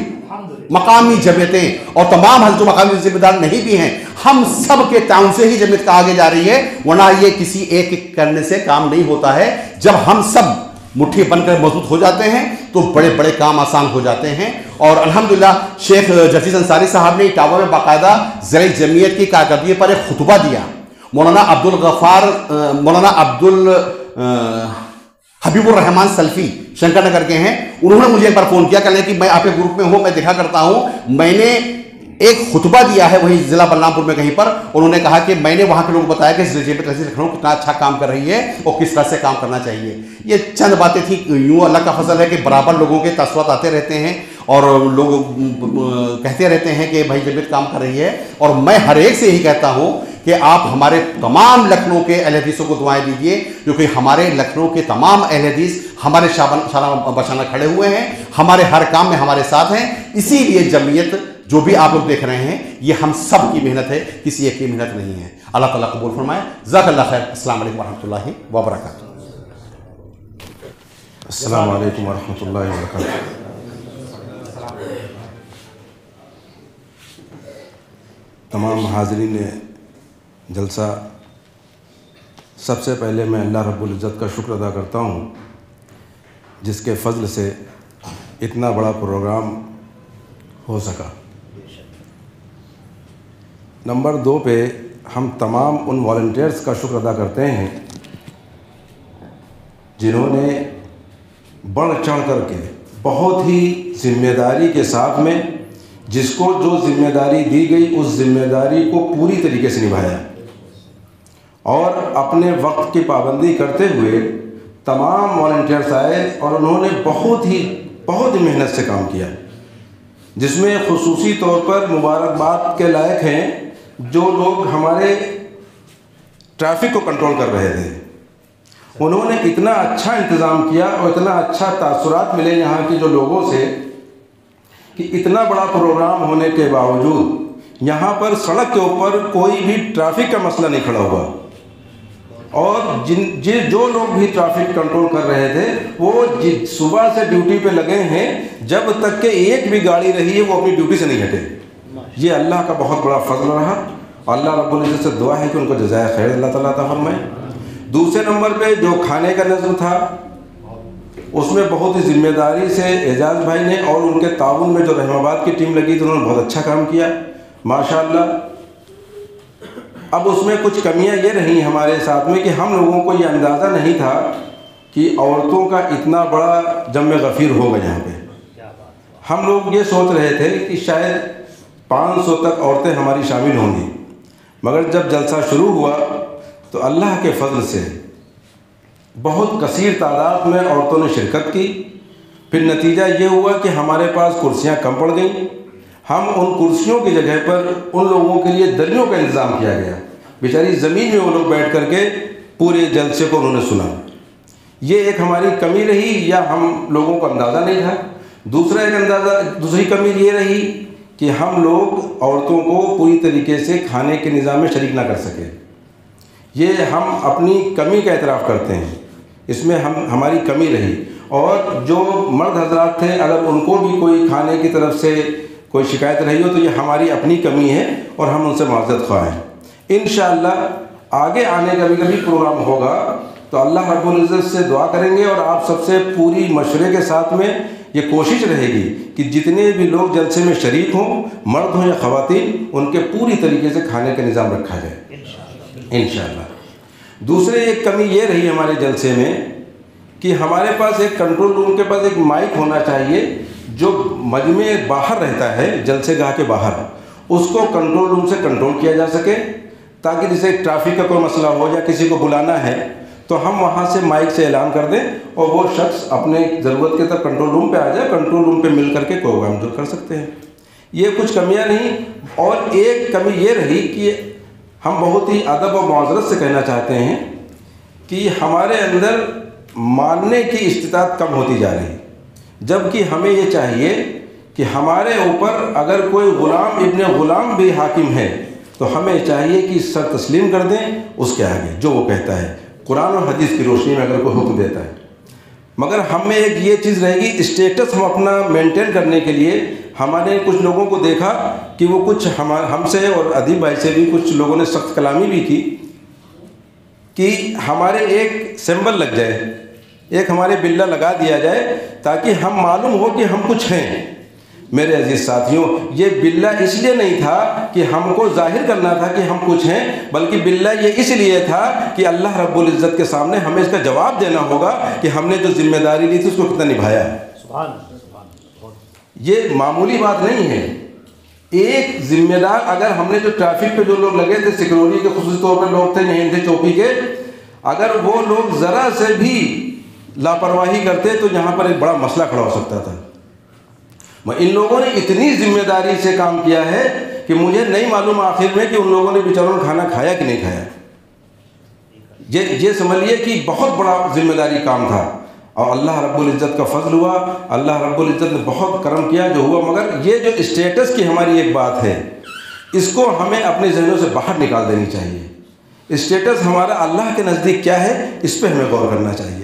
मकामी जमीयतें और तमाम जो मकामी जिम्मेदार नहीं भी हैं, हम सब के ताउन से ही जमीयत का आगे जा रही है, वरना ये किसी एक करने से काम नहीं होता है। जब हम सब मुट्ठी बनकर मजबूत हो जाते हैं तो बड़े बड़े काम आसान हो जाते हैं। और अल्हम्दुलिल्लाह शेख जफीज अंसारी साहब ने इटावा में बाकायदा ज़िले जमीयत की कारकर्दगी पर एक खुतबा दिया। मौलाना अब्दुल गफ़ार, मौलाना अब्दुल हबीबुर रहमान सल्फी शंकर नगर के हैं। उन्होंने मुझे एक बार फ़ोन किया, कहने कि मैं आपके ग्रुप में हूँ, मैं देखा करता हूँ। मैंने एक खुतबा दिया है वहीं ज़िला बलरामपुर में कहीं पर। उन्होंने कहा कि मैंने वहाँ के लोगों को बताया कि जेबीए तहसील लखनऊ कितना अच्छा काम कर रही है और किस तरह से काम करना चाहिए। ये चंद बातें थी। यूँ अल्लाह का फजल है कि बराबर लोगों के तसव्वुत आते रहते हैं और लोग कहते रहते हैं कि भाई जेबीए काम कर रही है। और मैं हर एक से यही कहता हूँ कि आप हमारे तमाम लखनऊ के अहले हदीसों को दुआएं दीजिए, क्योंकि हमारे लखनऊ के तमाम अहले हदीस हमारे शाना बशाना खड़े हुए हैं, हमारे हर काम में हमारे साथ हैं। इसीलिए जमीयत जो भी आप लोग देख रहे हैं ये हम सब की मेहनत है, किसी एक की मेहनत नहीं है। अल्लाह ताला कबूल फरमाए। जज़ाकल्लाह खैर। अस्सलाम वालेकुम वरहमतुल्लाहि वबरकातुहू। अस्सलाम वालेकुम वरहमतुल्लाहि वबरकातुहू। तमाम हाज़रीन जलसा, सबसे पहले मैं अल्लाह रब्बुल इज़्ज़त का शुक्र अदा करता हूँ जिसके फ़ज़ल से इतना बड़ा प्रोग्राम हो सका। नंबर 2 पे हम तमाम उन वॉलंटियर्स का शुक्र अदा करते हैं जिन्होंने बढ़ चढ़ करके बहुत ही जिम्मेदारी के साथ में जिसको जो जिम्मेदारी दी गई उस जिम्मेदारी को पूरी तरीके से निभाया और अपने वक्त की पाबंदी करते हुए तमाम वॉलंटियर्स आए और उन्होंने बहुत ही मेहनत से काम किया, जिसमें खुसूसी तौर पर मुबारकबाद के लायक हैं जो लोग हमारे ट्रैफिक को कंट्रोल कर रहे थे। उन्होंने इतना अच्छा इंतज़ाम किया और इतना अच्छा तासुरात मिले यहाँ के जो लोगों से कि इतना बड़ा प्रोग्राम होने के बावजूद यहाँ पर सड़क के ऊपर कोई भी ट्रैफिक का मसला नहीं खड़ा हुआ और जो लोग भी ट्रैफिक कंट्रोल कर रहे थे वो सुबह से ड्यूटी पे लगे हैं, जब तक के एक भी गाड़ी रही है वो अपनी ड्यूटी से नहीं हटे। ये अल्लाह का बहुत बड़ा फजल रहा। अल्लाह रब्बुल इज़्ज़त से दुआ है कि उनको जज़ाए खैर अल्लाह ताला अता फरमाए। दूसरे नंबर पे जो खाने का नज़्म था उसमें बहुत ही ज़िम्मेदारी से एजाज़ भाई ने और उनके ताउन में जो रहमाबाद की टीम लगी थी उन्होंने बहुत अच्छा काम किया माशाअल्लाह। अब उसमें कुछ कमियां ये रही हमारे साथ में कि हम लोगों को ये अंदाज़ा नहीं था कि औरतों का इतना बड़ा जम्मे गफ़ीर होगा यहाँ पे। हम लोग ये सोच रहे थे कि शायद 500 तक औरतें हमारी शामिल होंगी, मगर जब जलसा शुरू हुआ तो अल्लाह के फजल से बहुत कसीर तादाद में औरतों ने शिरकत की। फिर नतीजा ये हुआ कि हमारे पास कुर्सियाँ कम पड़ गईं। हम उन कुर्सियों की जगह पर उन लोगों के लिए दरियों का इंतज़ाम किया गया। बेचारी ज़मीन में वो लोग बैठ करके पूरे जलसे को उन्होंने सुना। ये एक हमारी कमी रही या हम लोगों को अंदाज़ा नहीं था। दूसरी कमी ये रही कि हम लोग औरतों को पूरी तरीके से खाने के निज़ाम में शरीक ना कर सके। ये हम अपनी कमी का एतराफ़ करते हैं, इसमें हमारी कमी रही। और जो मर्द हजरात थे अगर उनको भी कोई खाने की तरफ से कोई शिकायत रही हो तो ये हमारी अपनी कमी है और हम उनसे माज़रत ख़्वाह हैं। इंशाअल्लाह आगे आने का भी कभी प्रोग्राम होगा तो अल्लाह रब्बुल इज़्ज़त से दुआ करेंगे और आप सबसे पूरी मशवरे के साथ में ये कोशिश रहेगी कि जितने भी लोग जलसे में शरीक हों, मर्द हों या ख़वातीन, उनके पूरी तरीके से खाने का निज़ाम रखा जाए इंशाअल्लाह। दूसरे एक कमी ये रही हमारे जलसे में कि हमारे पास एक कंट्रोल रूम के पास एक माइक होना चाहिए जो मजमे बाहर रहता है, जलसे गाह के बाहर, उसको कंट्रोल रूम से कंट्रोल किया जा सके ताकि जैसे ट्रैफिक का कोई मसला हो या किसी को बुलाना है तो हम वहाँ से माइक से ऐलान कर दें और वो शख्स अपने ज़रूरत के तक कंट्रोल रूम पे आ जाए, कंट्रोल रूम पे मिल करके प्रोग्राम जो कर सकते हैं। ये कुछ कमियाँ नहीं। और एक कमी ये रही कि हम बहुत ही अदब और मुआज़रत से कहना चाहते हैं कि हमारे अंदर मानने की इस्तिताअत कम होती जा रही, जबकि हमें ये चाहिए कि हमारे ऊपर अगर कोई ग़ुलाम इब्ने ग़ुलाम भी हाकिम है तो हमें चाहिए कि सर तस्लीम कर दें उसके आगे जो वो कहता है, कुरान और हदीस की रोशनी में अगर कोई हुक्म देता है। मगर हम में एक ये चीज़ रहेगी, स्टेटस हम अपना मेंटेन करने के लिए हमारे कुछ लोगों को देखा कि वो कुछ हमसे और अदीब भाई से भी कुछ लोगों ने सख्त कलामी भी की कि हमारे एक सिंबल लग जाए, एक हमारे बिल्ला लगा दिया जाए ताकि हम मालूम हो कि हम कुछ हैं। मेरे अजीज साथियों, ये बिल्ला इसलिए नहीं था कि हमको जाहिर करना था कि हम कुछ हैं, बल्कि बिल्ला ये इसलिए था कि अल्लाह रब्बुल इज़्ज़त के सामने हमें इसका जवाब देना होगा कि हमने जो जिम्मेदारी ली थी उसको कितना निभाया है। ये मामूली बात नहीं है। एक जिम्मेदार, अगर हमने जो ट्रैफिक पे जो लोग लगे थे, सिक्योरिटी के खुसूसी तौर पर लोग थे, नहीं थे चौकी के, अगर वो लोग ज़रा से भी लापरवाही करते तो यहाँ पर एक बड़ा मसला खड़ा हो सकता था। इन लोगों ने इतनी जिम्मेदारी से काम किया है कि मुझे नहीं मालूम आखिर में कि उन लोगों ने बेचारों ने खाना खाया कि नहीं खाया। ये समझिए कि बहुत बड़ा जिम्मेदारी काम था और अल्लाह रब्बुल इज़्ज़त का फजल हुआ, अल्लाह रब्बुल इज़्ज़त ने बहुत करम किया जो हुआ। मगर ये जो स्टेटस की हमारी एक बात है, इसको हमें अपने जहनों से बाहर निकाल देनी चाहिए। स्टेटस हमारा अल्लाह के नज़दीक क्या है, इस पर हमें गौर करना चाहिए।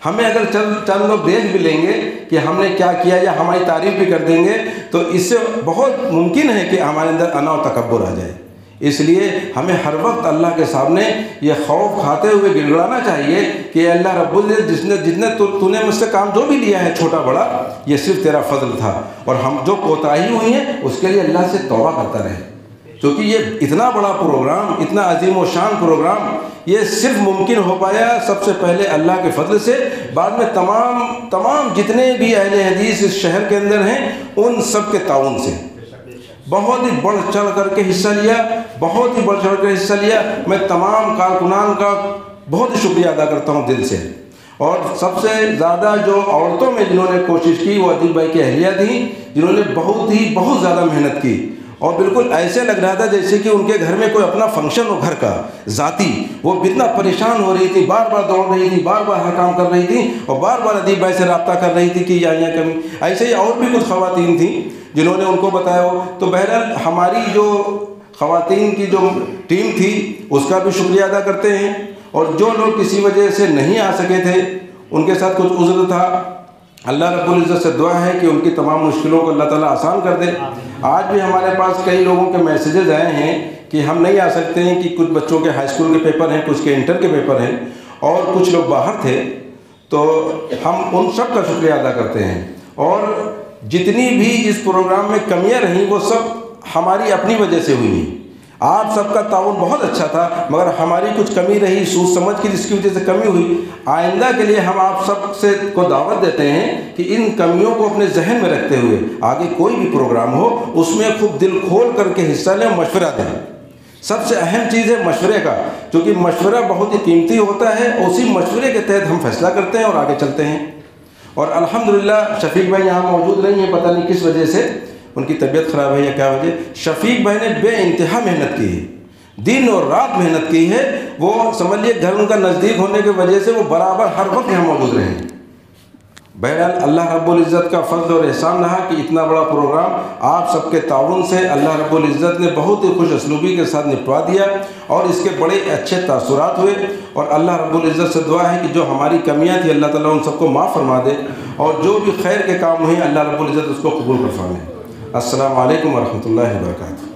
हमें अगर चंद लोग देख भी लेंगे कि हमने क्या किया या हमारी तारीफ भी कर देंगे, तो इससे बहुत मुमकिन है कि हमारे अंदर अना और तकब्बुर आ जाए। इसलिए हमें हर वक्त अल्लाह के सामने ये खौफ खाते हुए गिड़गिड़ाना चाहिए कि अल्लाह रब्बुल इज़्ज़त जिसने तूने मुझसे काम जो भी लिया है छोटा बड़ा, ये सिर्फ तेरा फजल था, और हम जो कोताही हुई हैं उसके लिए अल्लाह से तौबा करता रहे। क्योंकि ये इतना बड़ा प्रोग्राम, इतना अजीम व शान प्रोग्राम, ये सिर्फ मुमकिन हो पाया सबसे पहले अल्लाह के फजल से। बाद में तमाम जितने भी अहले हदीस इस शहर के अंदर हैं, उन सब के ताउन से बहुत ही बढ़ चढ़ करके हिस्सा लिया, बहुत ही बढ़ चढ़ कर हिस्सा लिया। मैं तमाम कारकुनान का बहुत ही शुक्रिया अदा करता हूँ दिल से। और सबसे ज़्यादा जो औरतों में जिन्होंने कोशिश की वो अदील भाई की अहलिया थी, जिन्होंने बहुत ज़्यादा मेहनत की। और बिल्कुल ऐसे लग रहा था जैसे कि उनके घर में कोई अपना फंक्शन हो घर का ज़ाती। वो इतना परेशान हो रही थी, बार बार दौड़ रही थी, बार बार हर काम कर रही थी, और बार बार अदीब भाई से रब्ता कर रही थी कि यहाँ कमी। ऐसे ही और भी कुछ ख़वातीन थी जिन्होंने उनको बताया हो। तो बहरहाल हमारी जो ख़वातीन की जो टीम थी उसका भी शुक्रिया अदा करते हैं। और जो लोग किसी वजह से नहीं आ सके थे, उनके साथ कुछ उज़्र था, अल्लाह रब्बुल इज़्ज़त से दुआ है कि उनकी तमाम मुश्किलों को अल्लाह ताला आसान कर दे। आज भी हमारे पास कई लोगों के मैसेजेस आए हैं कि हम नहीं आ सकते हैं, कि कुछ बच्चों के हाई स्कूल के पेपर हैं, कुछ के इंटर के पेपर हैं, और कुछ लोग बाहर थे। तो हम उन सब का शुक्रिया अदा करते हैं। और जितनी भी इस प्रोग्राम में कमियां रहीं वो सब हमारी अपनी वजह से हुई। आप सबका ताउन बहुत अच्छा था, मगर हमारी कुछ कमी रही सोच समझ की, जिसकी वजह से कमी हुई। आइंदा के लिए हम आप सब से को दावत देते हैं कि इन कमियों को अपने जहन में रखते हुए आगे कोई भी प्रोग्राम हो उसमें खूब दिल खोल करके हिस्सा लें, मशवरा दें। सबसे अहम चीज़ है मशवरे का, क्योंकि मशवरा बहुत ही कीमती होता है। उसी मशवरे के तहत हम फैसला करते हैं और आगे चलते हैं। और अल्हम्दुलिल्लाह शफीक भाई यहाँ मौजूद नहीं है, पता नहीं किस वजह से, उनकी तबीयत ख़राब है या क्या वजह। शफीक भाई ने बेइंतहा मेहनत की है, दिन और रात मेहनत की है। वो समझिए घर उनका नज़दीक होने की वजह से वो बराबर हर वक्त यहाँ मौजूद रहे। बहरहाल अल्लाह रब्बुल इज़्ज़त का फज़ल और एहसान रहा कि इतना बड़ा प्रोग्राम आप सबके ताउन से अल्लाह रब्बुल इज़्ज़त ने बहुत ही खुश असलूबी के साथ निपटा दिया, और इसके बड़े अच्छे तासुरात हुए। और अल्लाह रब्बुल इज़्ज़त से दुआ है कि जो हमारी कमियाँ थी अल्लाह ताला उन सबको माफ़ फरमा दे, और जो भी खैर के काम हुए अल्लाह रब्बुल इज़्ज़त उसको कबूल कर फरमाए। अस्सलामु अलैकुम वरहमतुल्लाहि वबरकातुहू।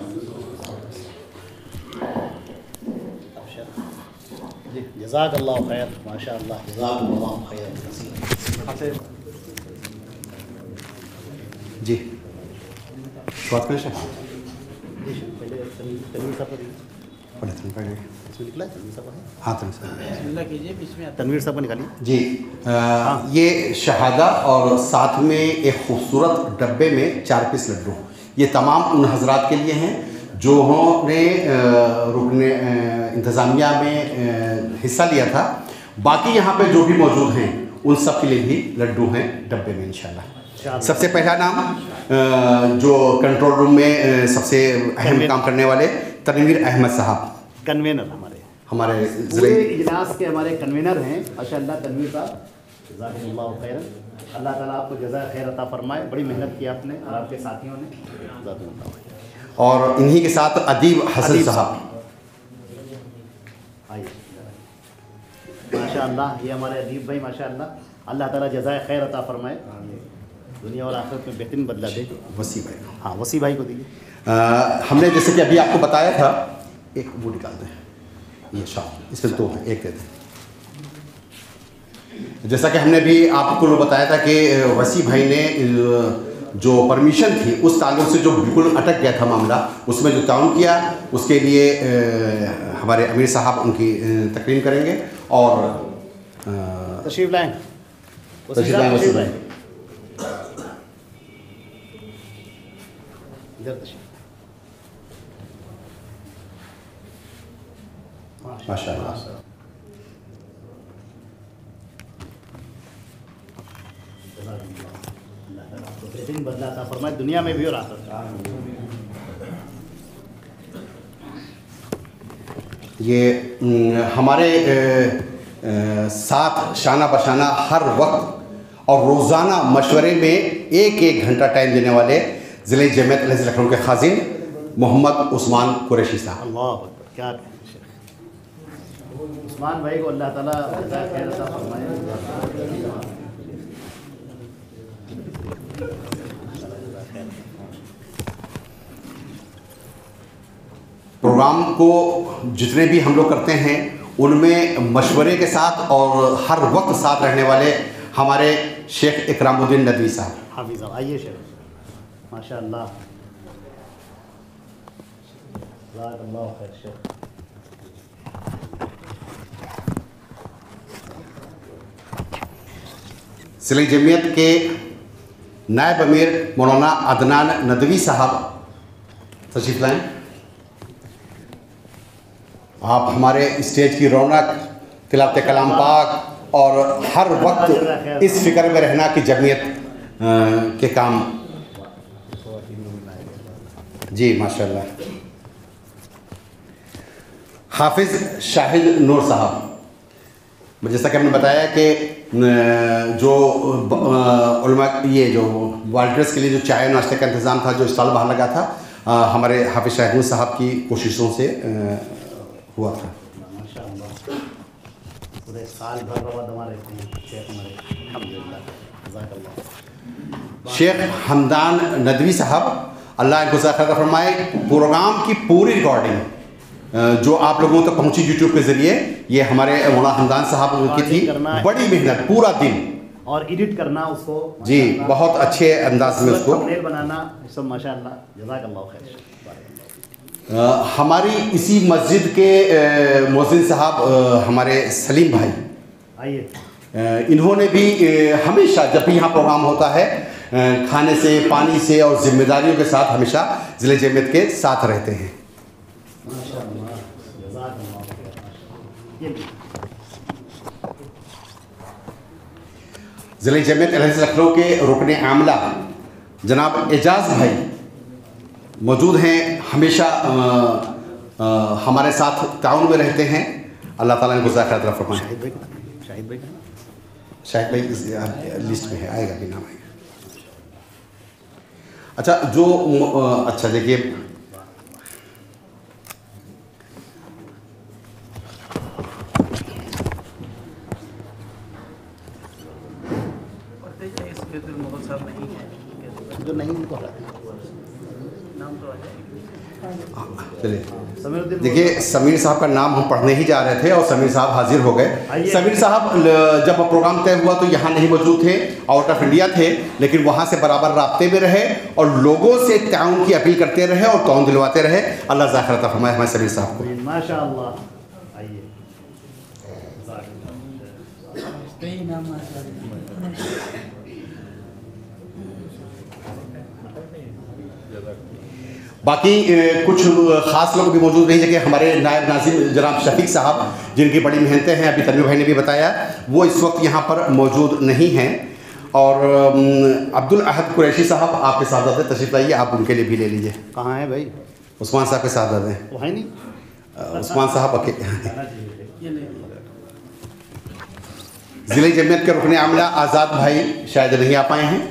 जज़ाकल्लाहु खैर, माशाअल्लाह, जज़ाकल्लाहु खैर। जी बात करें सर। हाँ तनवीर साहब को निकालिए जी। ये शहादा और साथ में एक खूबसूरत डब्बे में 4 पीस लड्डू, ये तमाम उन हजरात के लिए हैं जो ने रुकने इंतज़ामिया में हिस्सा लिया था। बाकी यहाँ पे जो भी मौजूद हैं उन सब के लिए भी लड्डू हैं डब्बे में इंशाल्लाह। सबसे पहला नाम जो कंट्रोल रूम में सबसे अहम काम करने वाले तनवीर अहमद साहब, कन्वेनर हमारे पूरे इजलास के हमारे कन्वेनर हैं माशाअल्लाह। तनवीर साहब जज़ाकल्लाहु खैरन, अल्लाह ताला आपको जज़ाए खैर अता फरमाए। बड़ी मेहनत की आपने और आपके साथियों ने, जज़ाकल्लाहु खैर। और इन्हीं के साथ अदीब हसन साहब, माशाअल्लाह ये हमारे अदीब भाई माशाअल्लाह, अल्लाह ताला जज़ाए खैर अता फरमाए, दुनिया और आखिरत में बेहतरीन बदला दे। वसी भाई, हाँ वसी भाई को दीजिए। हमने जैसे कि अभी आपको बताया था, एक वो निकालते हैं, ये शाह इसमें 2 है, एक देते हैं। जैसा कि हमने भी आपको बताया था कि वसी भाई ने जो परमिशन थी उस ताल्लुक से जो बिल्कुल अटक गया था मामला, उसमें जो ताउन किया उसके लिए हमारे अमीर साहब उनकी तकरीम करेंगे और तशरीफ लाएँ। माशाअल्लाह। बेहतरीन बदला था फरमाए दुनिया में भी और आखिरत में। ये हमारे साथ शाना बशाना हर वक्त और रोज़ाना मशवरे में एक एक घंटा टाइम देने वाले ज़िले जमीयत अहले हदीस लखनऊ के खाजिन मोहम्मद उस्मान कुरैशी साहब। अल्लाह अकबर, क्या उस्मान भाई को अल्लाह ताला खैर अता फरमाए। प्रोग्राम को जितने भी हम लोग करते हैं उनमें मशवरे के साथ और हर वक्त साथ रहने वाले हमारे शेख इकरामुद्दीन नदवी साहब। हाफिज़ साहब आइए शेख, माशाअल्लाह जज़ाकल्लाहु खैर शेख। ज़िले जमीयत के नायब अमीर मौलाना अदनान नदवी साहब तशरीफ लाएँ। आप हमारे स्टेज की रौनक, तिलावत कलाम पाक और हर वक्त इस फिक्र में रहना कि जमीयत के काम। जी माशाअल्लाह। हाफिज़ शाहिद नूर साहब, जैसा कि हमने बताया कि जो उलमा ये जो वॉलंटियर्स के लिए जो चाय नाश्ते का इंतज़ाम था, जो स्टॉल बाहर लगा था, हमारे हाफिज़ शाहिद नूर साहब की कोशिशों से हुआ था। माशाअल्लाह पूरे साल भर दवा रहते हैं शेख हमारे, अल्हम्दुलिल्लाह जज़ाकल्लाह। शेख हमदान नदवी साहब, अल्लाह इनको ज़ाखिर फरमाए, प्रोग्राम की पूरी रिकॉर्डिंग जो आप लोगों तक पहुंची यूट्यूब के ज़रिए, ये हमारे मौलाना हमदान साहब की थी। बड़ी मेहनत, पूरा दिन और एडिट करना उसको जी बहुत अच्छे अंदाज में उसको बनाना सब माशाअल्लाह जज़ाकल्लाह खैर। हमारी इसी मस्जिद के मुअज्जिन साहब हमारे सलीम भाई, आइए, इन्होंने भी हमेशा जब भी यहाँ प्रोग्राम होता है खाने से, पानी से और जिम्मेदारियों के साथ हमेशा ज़िले जमीयत के साथ रहते हैं। ज़िले जमीयत अहले हदीस लखनऊ के रुकन आमला जनाब एजाज़ भाई मौजूद हैं, हमेशा हमारे साथ ताउन में रहते हैं। अल्लाह ताला इनको ज़ाखिर अता फरमाए। शाहिद भाई इस लिस्ट में है, आएगा भी नाम आएगा। अच्छा जो अच्छा देखिए, जो नहीं उनको चलिए देखिए, समीर साहब का नाम हम पढ़ने ही जा रहे थे और समीर साहब हाजिर हो गए। समीर साहब जब प्रोग्राम तय हुआ तो यहाँ नहीं मौजूद थे, आउट ऑफ इंडिया थे, लेकिन वहाँ से बराबर राब्ते में रहे और लोगों से ताउन की अपील करते रहे और ताउन दिलवाते रहे। अल्लाह ज़ाखिर अता फरमाए हमारे समीर साहब को। माशाअल्लाह। आइए, बाकी कुछ ख़ास लोग भी मौजूद नहीं, जगह हमारे नायब नाज़िम जनाब शफीक साहब, जिनकी बड़ी मेहनतें हैं, अभी तनवीर भाई ने भी बताया, वो इस वक्त यहाँ पर मौजूद नहीं हैं। और अब्दुल अहद कुरैशी साहब आपके साहबजादे तशरीफ़ लाइए, आप उनके लिए भी ले लीजिए। कहाँ है भाई? उस्मान साहब के साहबजादे वो है नहीं, उस्मान साहब ज़िले जमीयत के रुकन आमला आज़ाद भाई शायद नहीं आ पाए हैं,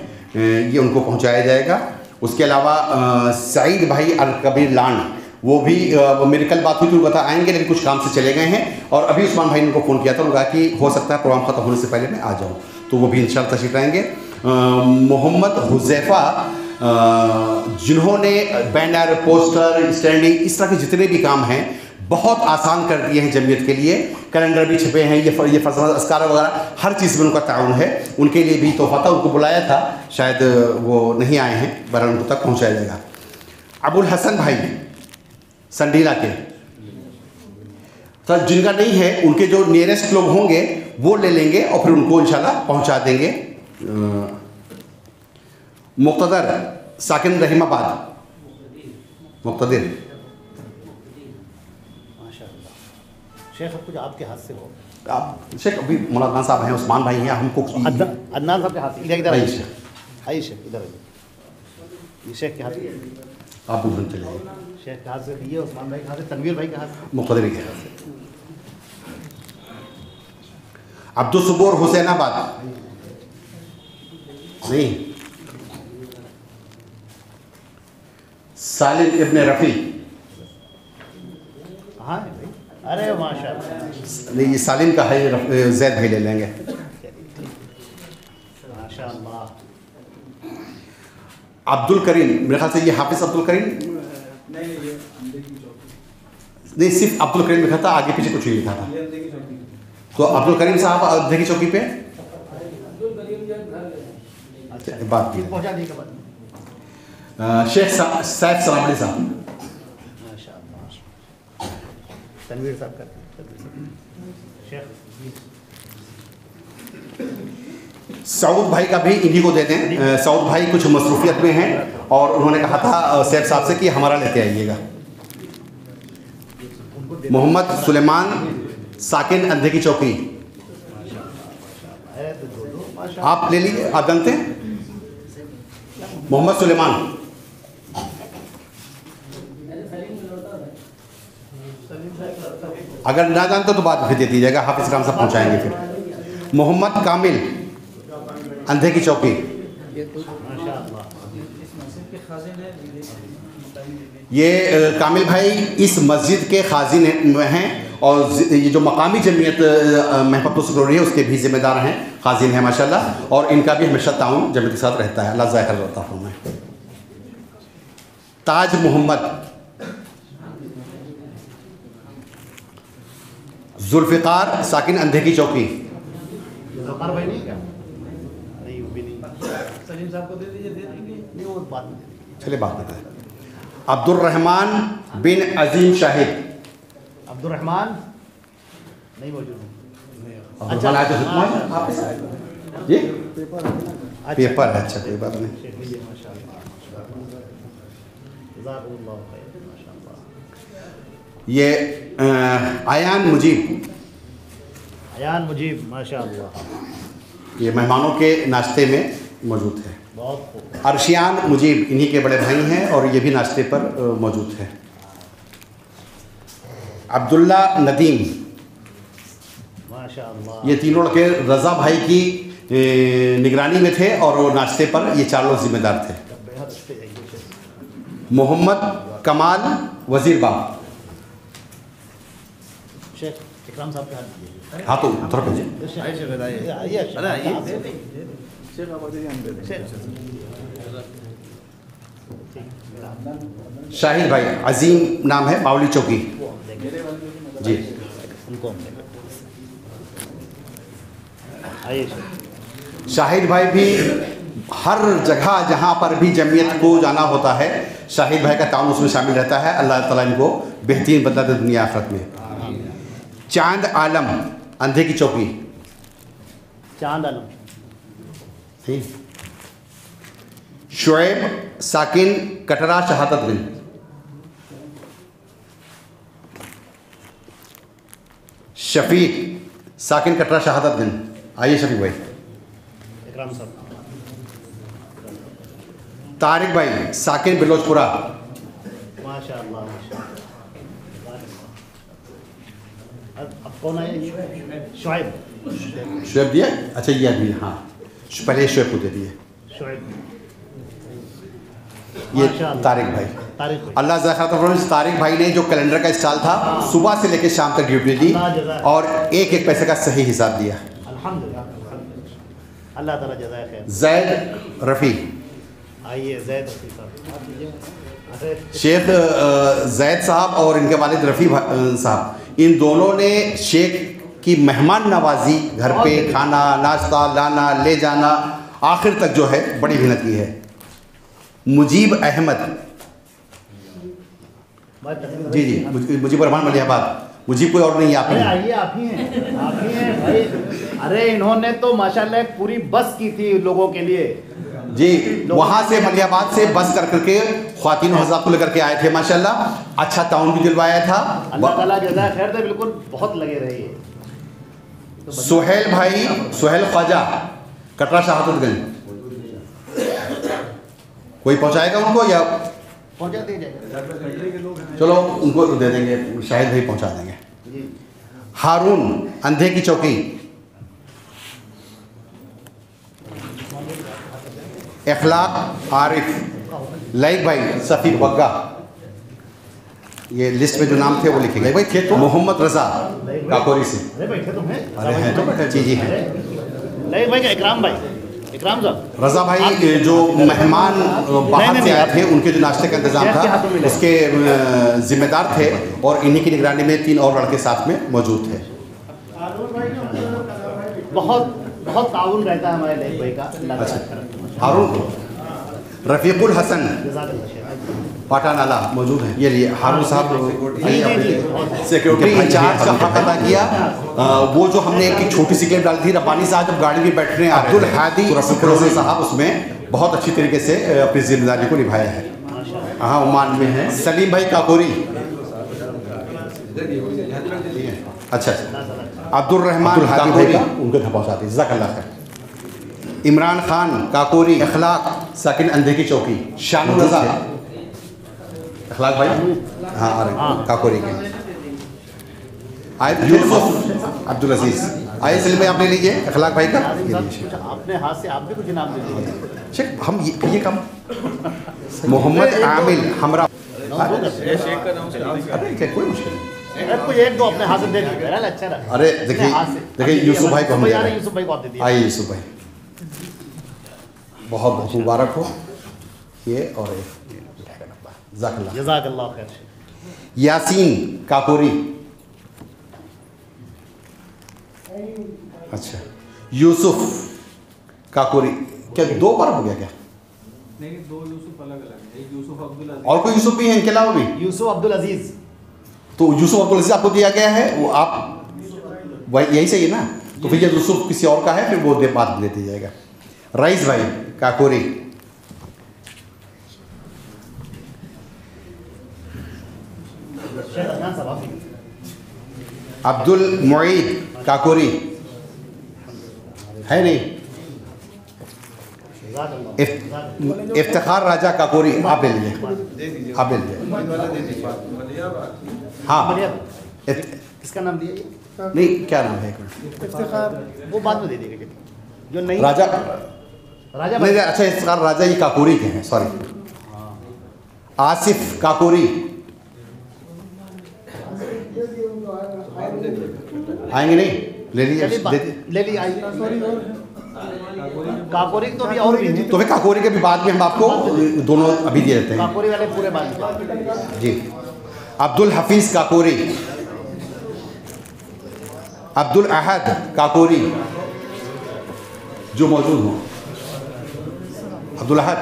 ये उनको पहुँचाया जाएगा। उसके अलावा सईद भाई अल कबीर लान, वो भी मेरी कल बात हुई थी, उनको आएंगे लेकिन कुछ काम से चले गए हैं। और अभी उस्मान भाई ने उनको फ़ोन किया था, उन्होंने कहा कि हो सकता है प्रोग्राम ख़त्म होने से पहले मैं आ जाऊँ, तो वो भी इंशाअल्लाह तशरीफ़ लाएंगे। मोहम्मद हुज़ैफ़ा, जिन्होंने बैनर, पोस्टर, स्टैंडिंग, इस तरह के जितने भी काम हैं बहुत आसान कर दिए हैं जमीयत के लिए। कैलेंडर भी छपे हैं, ये फजल अस्कार वगैरह हर चीज़ में उनका ताउन है। उनके लिए भी तोहफा था, उनको बुलाया था, शायद वो नहीं आए हैं, बहरहाल उनको तक पहुँचाया जाएगा। अबुल हसन भाई संडीला के, तो जिनका नहीं है उनके जो नियरेस्ट लोग होंगे वो ले लेंगे और फिर उनको इंशाल्लाह पहुँचा देंगे। मुक्तदर साकिन रहीमाबाद, मुक्तदिर शेख सब कुछ आपके हाथ से हो। आप शेख अभी मौलाना साहब हैं, उस्मान भाई हैं, हमको अदनान साहब के हाथ से, इधर आइए आइए, शेख, आइए शेख इधर आइए। ये शेख के हाथ से, आप उधर चले जाइए। शेख के हाथ से, ये उस्मान भाई के हाथ से, तनवीर भाई के हाथ से, मुक्तदिर के हाथ से। अब्दुल सबूर हुसैनाबाद नहीं, सालिम इब्न रफ़ी, हाँ भाई, अरे माशाल्लाह, नहीं ये सालिम का है, जैद भाई ले लेंगे। माशाल्लाह। अब्दुल करीम, मेरे ख्याल से ये हाफिज़ अब्दुल करीम नहीं, सिर्फ अब्दुल करीम लिखा था, आगे पीछे कुछ नहीं लिखा था। तो अब्दुल करीम साहब अयोध्या की चौकी पे बात की पहुँचा दिए के बाद शेख सैफ सलामली साहब, माशाल्लाह, तनवीर साहब करते हैं, शेख सऊद भाई का भी इन्हीं को दे दें। सऊद भाई कुछ मसरूफियत में हैं और उन्होंने कहा था सैफ साहब से कि हमारा लेते आइएगा। मोहम्मद सुलेमान साकिन अंधे की चौकी, आप ले लीजिए, आप जानते हैं मोहम्मद सुलेमान। अगर ना जानते तो बाद में फिर दे दीजिएगा, हाफिज राम साहब पहुँचाएंगे। फिर मोहम्मद कामिल अंधे की चौकी, ये कामिल भाई इस मस्जिद के खाजिन में हैं और ये जो मकामी जमीयत महफत सुकून है उसके भी ज़िम्मेदार हैं, खाजिन हैं माशाल्लाह, और इनका भी हमेशा ताउन जमीयत के साथ रहता है। अल्लाह ज़ाहिर रहता हूँ मैं। ताज मोहम्मद, जुल्फ़िकार साकिन अंधे की चौकी, भाई नहीं क्या, नहीं वो भी नहीं, सलीम साहब को दे दीजिए, दे देंगे, नहीं वो बात नहीं, चलिए बात बताएं। अब्दुर्रहमान बिन अजीम शाहिद, अब्दुर्रहमान नहीं मौजूद, अच्छा ये पेपर है, अच्छा कोई बात नहीं। ये आयान मुजीब, अयान मुजीब माशाअल्लाह, ये मेहमानों के नाश्ते में मौजूद है। बहुत खूब, अर्शियान मुजीब इन्हीं के बड़े भाई हैं और ये भी नाश्ते पर मौजूद है। अब्दुल्ला नदीम, माशाअल्लाह, ये तीनों लड़के रज़ा भाई की निगरानी में थे और वो नाश्ते पर ये चार लोग जिम्मेदार थे। बेहद अच्छे हैं। मोहम्मद कमाल वजीर बाग, शेख इकराम साहब के हाथ दीजिए। हाँ तो उधर भेजिए। शाहिद भाई अजीम नाम है, बावली चौकी जी। उनको आइए शाहिद भाई भी हर जगह जहाँ पर भी जमीयत को जाना होता है शाहिद भाई का ताउन उसमें शामिल रहता है। अल्लाह ताला इनको बेहतरीन बदला दे दुनिया आखिरत में। चांद आलम अंधे की चौकी, चांद आलम, ठीक। शुएब साकिन कटरा शहादतगंज, शफीक साकिन कटरा शहादतगंज। आइए शफीक भाई। इकराम साहब, तारिक भाई साकिन बिलोचपुरा, माशाअल्लाह माशाअल्लाह। अब कौन आया? शुएब, शुएब दिया, अच्छा ये आदमी, हाँ पहले शुएब को दे दिए। शुएब, ये माशाअल्लाह। तारिक भाई, तारिक भाई, अल्लाह ज़ाहिर तारिक भाई ने जो कैलेंडर का स्टॉल था सुबह से लेकर शाम तक ड्यूटी दी और एक एक पैसे का सही हिसाब दिया। अल्हम्दुलिल्लाह, अल्लाह ताला जज़ाए खैर। जैद रफ़ी, आइए जैद रफ़ी साहब, शेख जैद साहब और इनके वालिद रफ़ी साहब, इन दोनों ने शेख की मेहमान नवाजी, घर पे खाना नाश्ता लाना ले जाना आखिर तक जो है बड़ी मेहनत की है। मुजीब अहमद जी जी, मुजीब रहमान मलियाबाद। मुझे कोई और नहीं, आप ही आइए, आप ही हैं, आप ही हैं भाई। अरे इन्होंने तो माशाल्लाह पूरी बस की थी लोगों के लिए जी। वहाँ से मलियाबाद से बस कर करके ख्वातीन हज़रात को लेकर के आए थे माशाल्लाह। अच्छा ताउन भी दिलवाया था। अल्लाह ताला जज़ा खैर दे, बिल्कुल बहुत लगे रहिए। सुहेल भाई, सुहेल ख्वाजा, कटरा शहादतगंज, कोई पहुँचाएगा उनको या पहुँचा दिया जाएगा? चलो उनको दे देंगे, शाहिद भाई पहुँचा देंगे। हारून अंधे की चौकी, इखलाक आरिफ, लाइक भाई सफ़ी बग्गा, ये लिस्ट में जो नाम थे वो लिखेंगे भाई थे। तो मोहम्मद रज़ा काकोरी से, अरे बैठे तुम हैं? अरे हैं तो बैठे जी जी हैं। नहीं भाई, इकराम भाई, इकराम साहब, रज़ा भाई जो मेहमान बाहर से आए थे उनके जो नाश्ते का इंतज़ाम था उसके ज़िम्मेदार थे और इन्हीं की निगरानी में 3 और लड़के साथ में मौजूद थे। बहुत बहुत ताउन रहता है हमारे लाइक भाई का। अच्छा, हारून को रफ़ीकुल हसन पाटानाला मौजूद है। ये लिए हारून साहब सिक्योरिटी इंचार्ज का हक अदा किया। वो जो हमने एक छोटी सी क्लिप डाली थी, रब्बानी साहब जब गाड़ी में बैठने अब्दुल हादी फिरोज़ी साहब उसमें बहुत अच्छी तरीके से अपनी जिम्मेदारी को निभाया है। हाँ, ओमान में है। सलीम भाई काकोरी, अच्छा, अब्दुल रहमान काकोरी उनको पहुँचाती, जज़ाकल्लाह खैर। इमरान खान काकोरी, इखलाक साकिन अंधे की चौकी, शान रज़ा इखलाक भाई, हाँ आ रहे काकोरी के। आयत यूसुफ अब्दुल अजीज़, आइए सलीम भाई आप ले लीजिए इखलाक भाई का। अपने हाथ से आप भी कुछ इनाम दे दीजिए। शेख हम ये कम मोहम्मद आमिल हमरा, अरे कोई मुश्किल नहीं, कोई एक दो अपने हाथ से दे दीजिए। अच्छा रहा। अरे देखिए यूसुफ भाई को हम दे रहे हैं। यूसुफ भाई को आप दे दीजिए। आइए यूसुफ भाई, बहुत बहुत मुबारक हो। ये और जज़ाकल्लाह खैर। यासीन काकोरी, अच्छा, यूसुफ काकोरी, क्या 2 बार हो गया क्या? नहीं, 2 यूसुफ अलग अलग है। एक यूसुफ अब्दुल अजीज, और कोई यूसुफ भी है इनके अलावा भी? यूसुफ अब्दुल अजीज। तो यूसुफ अब्दुल अजीज आपको दिया गया है, वो आप वही यही सही है ना? तो फिर ये यूसुफ किसी और का है, फिर वो बाद दे दिया जाएगा। रईस भाई काकोरी, अब्दुल मुईद काकोरी है नहीं, इफ्तिखार राजा काकोरी आप ले लीजिए, आप ले लीजिए। हाँ, किसका नाम दिया? नहीं क्या नाम है, एक मिनट, इफ्तिखार वो बाद में दे देंगे जो नहीं। राजा राजा नहीं, अच्छा इफ्तिखार राजा ये काकोरी के हैं, सॉरी। आसिफ काकोरी आएंगे नहीं, ले लीजिए, ले ली आई। काकोरी तो भी और भी हैं। तो फिर काकोरी के भी बाद में हम आपको दोनों अभी दे देते हैं। काकोरी वाले पूरे बाद में जी। अब्दुल हफीज़ काकोरी, अब्दुल अहद काकोरी जो मौजूद हो, अब्दुल अहद,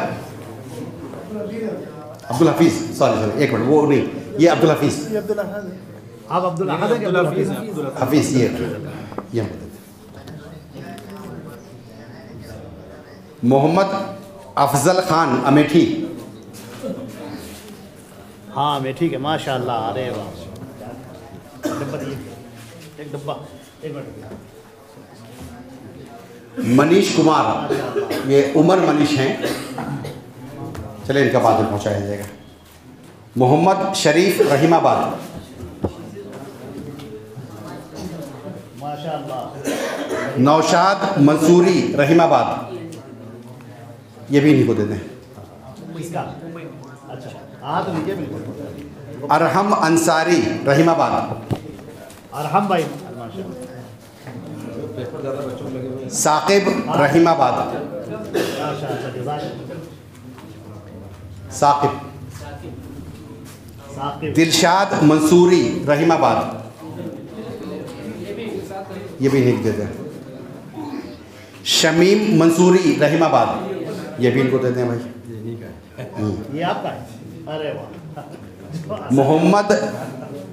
अब्दुल हफीज़, सॉरी एक मिनट, वो नहीं, ये अब्दुल हफीज़, आप अब्दुल अहद हैं कि अब्दुल हफीज़? हफीज़ ये हम बता। मोहम्मद अफजल खान अमेठी, हाँ मैं ठीक है माशाल्लाह। अरे वाह, डब्बा दिए, एक डब्बा, एक मिनट। मनीष कुमार, ये उमर मनीष हैं, चले इनका बाद में पहुँचाया जाएगा। मोहम्मद शरीफ रहीमाबाद, माशाल्लाह। नौशाद मंसूरी रहीमाबाद, ये भी इन्हीं को दे दें। इसका अच्छा, हाँ तो लीजिए बिल्कुल। अरहम अंसारी रहीमाबाद, अरहम भाई, साकिब रहीमाबाद, साकिब दिलशाद मंसूरी रहीमाबाद, ये भी लिख देते हैं। शमीम मंसूरी रहीमाबाद, ये भी इनको देते हैं भाई। ये आपका है? अरे वाह। मोहम्मद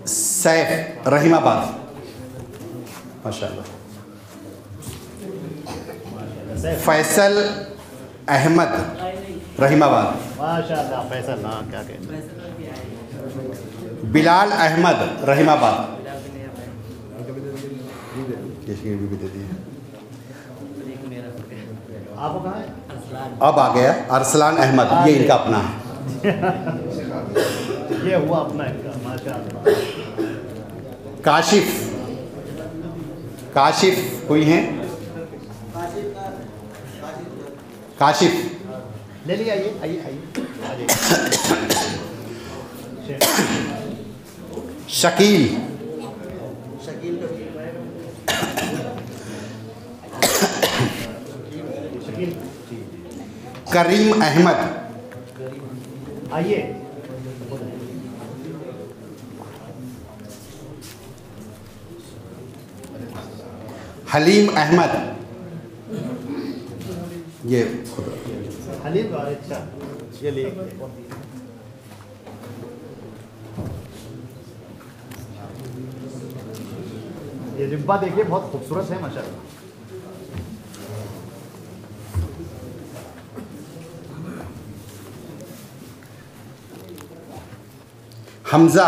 सैफ रहीमाबाद, माशाल्लाह। फैसल अहमद रहीमाबाद, माशाल्लाह। फैसल, हाँ क्या कहते हैं। बिलाल अहमद रहीमाबाद, ये भी दे दिए। आपको कहाँ है? अब आ गया अरसलान अहमद, ये इनका अपना है। ये हुआ अपना इनका, माशाल्लाह। काशिफ, काशिफ कोई है? काशिफ, ले लिया। ये आइए आइए। शकील, करीम अहमद, आइए। हलीम अहमद, ये हलीम, अच्छा ये ले। ये रिब्बा देखिए, बहुत खूबसूरत है माशाल्लाह। हमजा,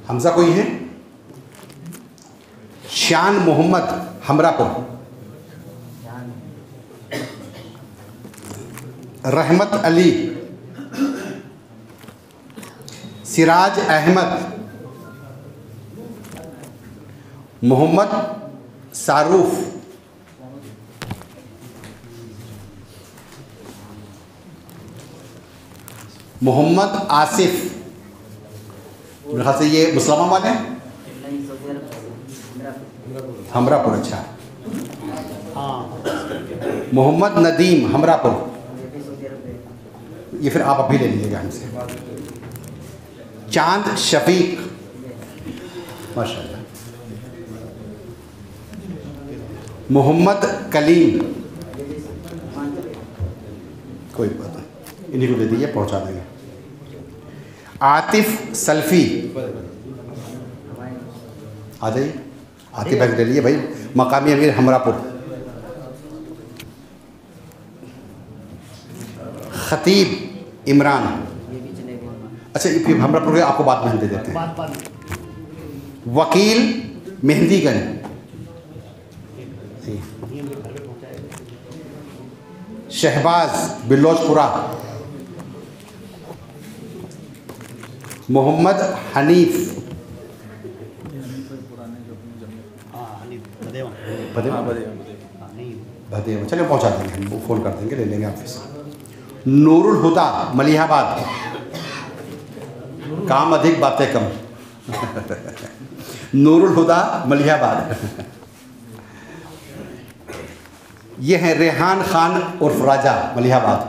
हमजा कोई है? शान मोहम्मद हमरापुर, रहमत अली, सिराज अहमद, मोहम्मद शारूफ, मोहम्मद आसिफ, मेरे ख्याल से ये मुसलमान है। हमरापुर, अच्छा। मोहम्मद नदीम हमरापुर, ये फिर आप अभी ले लीजिएगा हमसे। चांद शफीक, माशाल्लाह। मोहम्मद कलीम, कोई बात नहीं, इन्हीं को दे दीजिए, पहुंचा देंगे। आतिफ सल्फी, आ जाइए। आतिफ भाई ले लिए भाई, मकामी अमीर हमरापुर। खतीब इमरान, अच्छा फिर हमरापुर के आपको बात में दे देते हैं। वकील मेहंदीगंज, शहबाज बिल्लोचपुरा, मोहम्मद हनीफ, भदेव, चलिए पहुंचा देंगे, हम फ़ोन कर देंगे, ले लेंगे ऑफिस। नूरुल हुदा मलिहाबाद, काम अधिक बातें कम। नूरुल हुदा मलिहाबाद। ये हैं रेहान खान उर्फ राजा मलिहाबाद,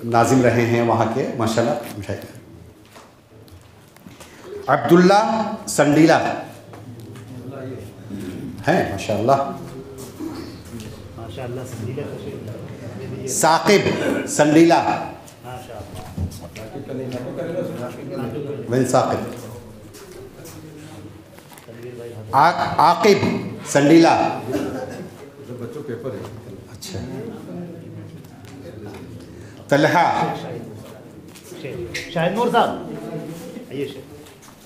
नाजिम रहे हैं वहाँ के माशाल्लाह। अब्दुल्ला संडीला हैं माशाल्लाह। साकिब संडीला, वही साकिब। आकिब संडीला, बच्चों पेपर है। अच्छा। तलहा, शाहिद नूर साहब, आइए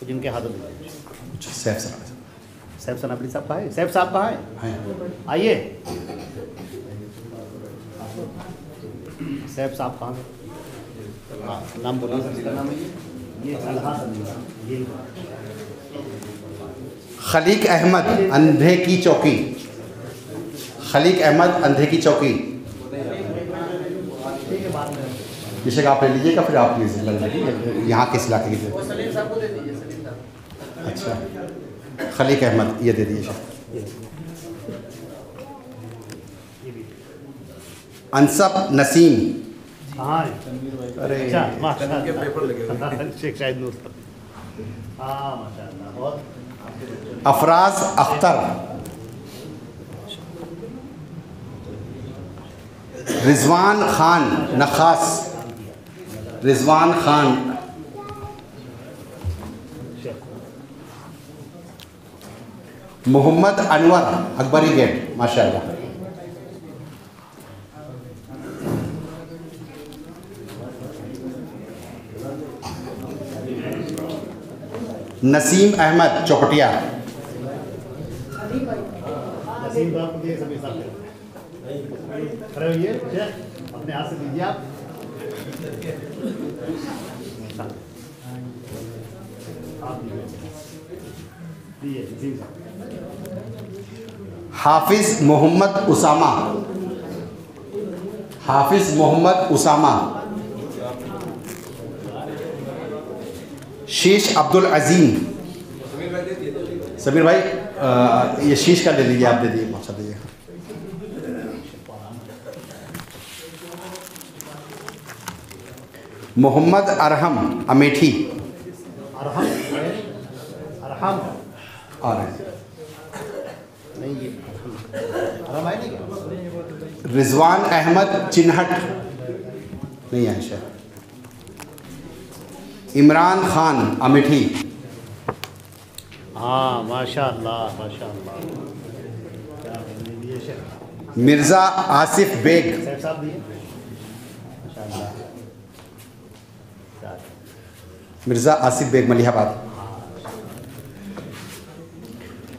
जिनके हाथों में। सैफ सनाबली साहब कहाँ है? सैफ साहब कहाँ है? आइए। सैफ साहब कहाँ है? नाम बोलिए। ये तलहा संडीला, ये खलीक अहमद अंधे की चौकी, खलीक अहमद अंधे की चौकी। जिसे आप ले लीजिएगा, फिर आप लीजिए यहाँ किस इलाके की। अच्छा, खलीक अहमद ये दे दीजिए। अंसब नसीम कहाँ है? अरे अच्छा माशाल्लाह पेपर लगे हुए शेख शाहिद नूर सर। हाँ माशाल्लाह बहुत। अफराज अख्तर, रिजवान खान नखास, रिजवान खान, मोहम्मद अनवर अकबरी गेट, माशाल्लाह। नसीम अहमद चौपटिया, नसीम साहब को दिए सभी साहब खड़े होइए शेख, अपने हाथ से दीजिए आप। दिए नसीम साहब। हाफिज मोहम्मद उसामा, हाफिज मोहम्मद उसामा, शीश अब्दुल अजीम, समीर भाई ये शीश का ले लीजिए, आप दे दीजिए, मौसा दीजिए। मोहम्मद अरहम अमेठी, अरहम अरहम और नहीं ये अरहम है नहीं क्या? रिजवान अहमद चिन्हट नहीं है शायद। इमरान खान अमेठी, हाँ माशाल्लाह माशाल्लाह। क्या दिए शेख मिर्ज़ा आसिफ बेग, शेख साहब दिए माशाल्लाह। मिर्ज़ा आसिफ बेग मलिहाबाद।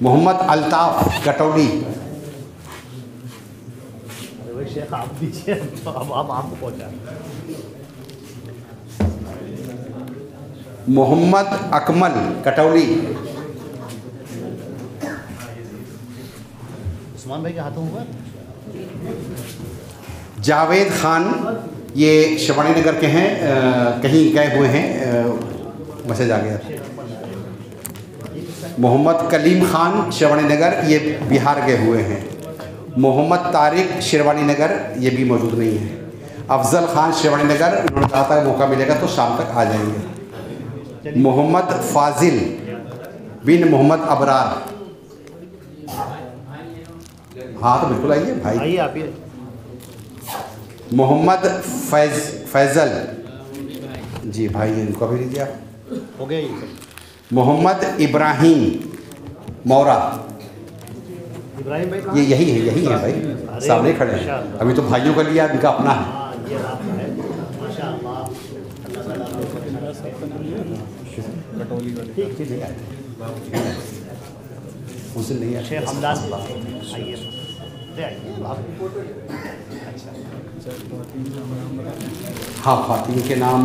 मोहम्मद अल्ताफ़ कटौली, अरे भाई शेख आप दीजिए, तो अब आपको पहुँचा। मोहम्मद अकमल कटौली, उस्मान भाई के हाथों हुआ। जावेद खान, ये शिवानी नगर के हैं, कहीं गए हुए हैं, मैसेज आ गया। मोहम्मद कलीम खान शिवानी नगर, ये बिहार गए हुए हैं। मोहम्मद तारिक शेरवानी नगर, ये भी मौजूद नहीं है। अफजल खान शेरवानी नगर, उन्होंने कहा था मौका मिलेगा तो शाम तक आ जाएंगे। मोहम्मद फाजिल बिन मोहम्मद अबरार, हाँ तो बिल्कुल आइए भाई। आइए आप ये मोहम्मद फैज़ल जी भाई, इनको भी लीजिए आप। हो गया ये सब। मोहम्मद इब्राहिम मौरा, इब्राहिम भाई ये यही है भाई, सामने खड़े हैं। अभी तो भाइयों का लिया, इनका अपना है। हाँ ये आप है माशाल्लाह। अल्लाह ताला आपको कटौली वाले ठीक ठीक नहीं आए थे, उस दिन नहीं आए थे। शेख हमदान आइए ले आइए आप। हाँ ख्वातीन के नाम,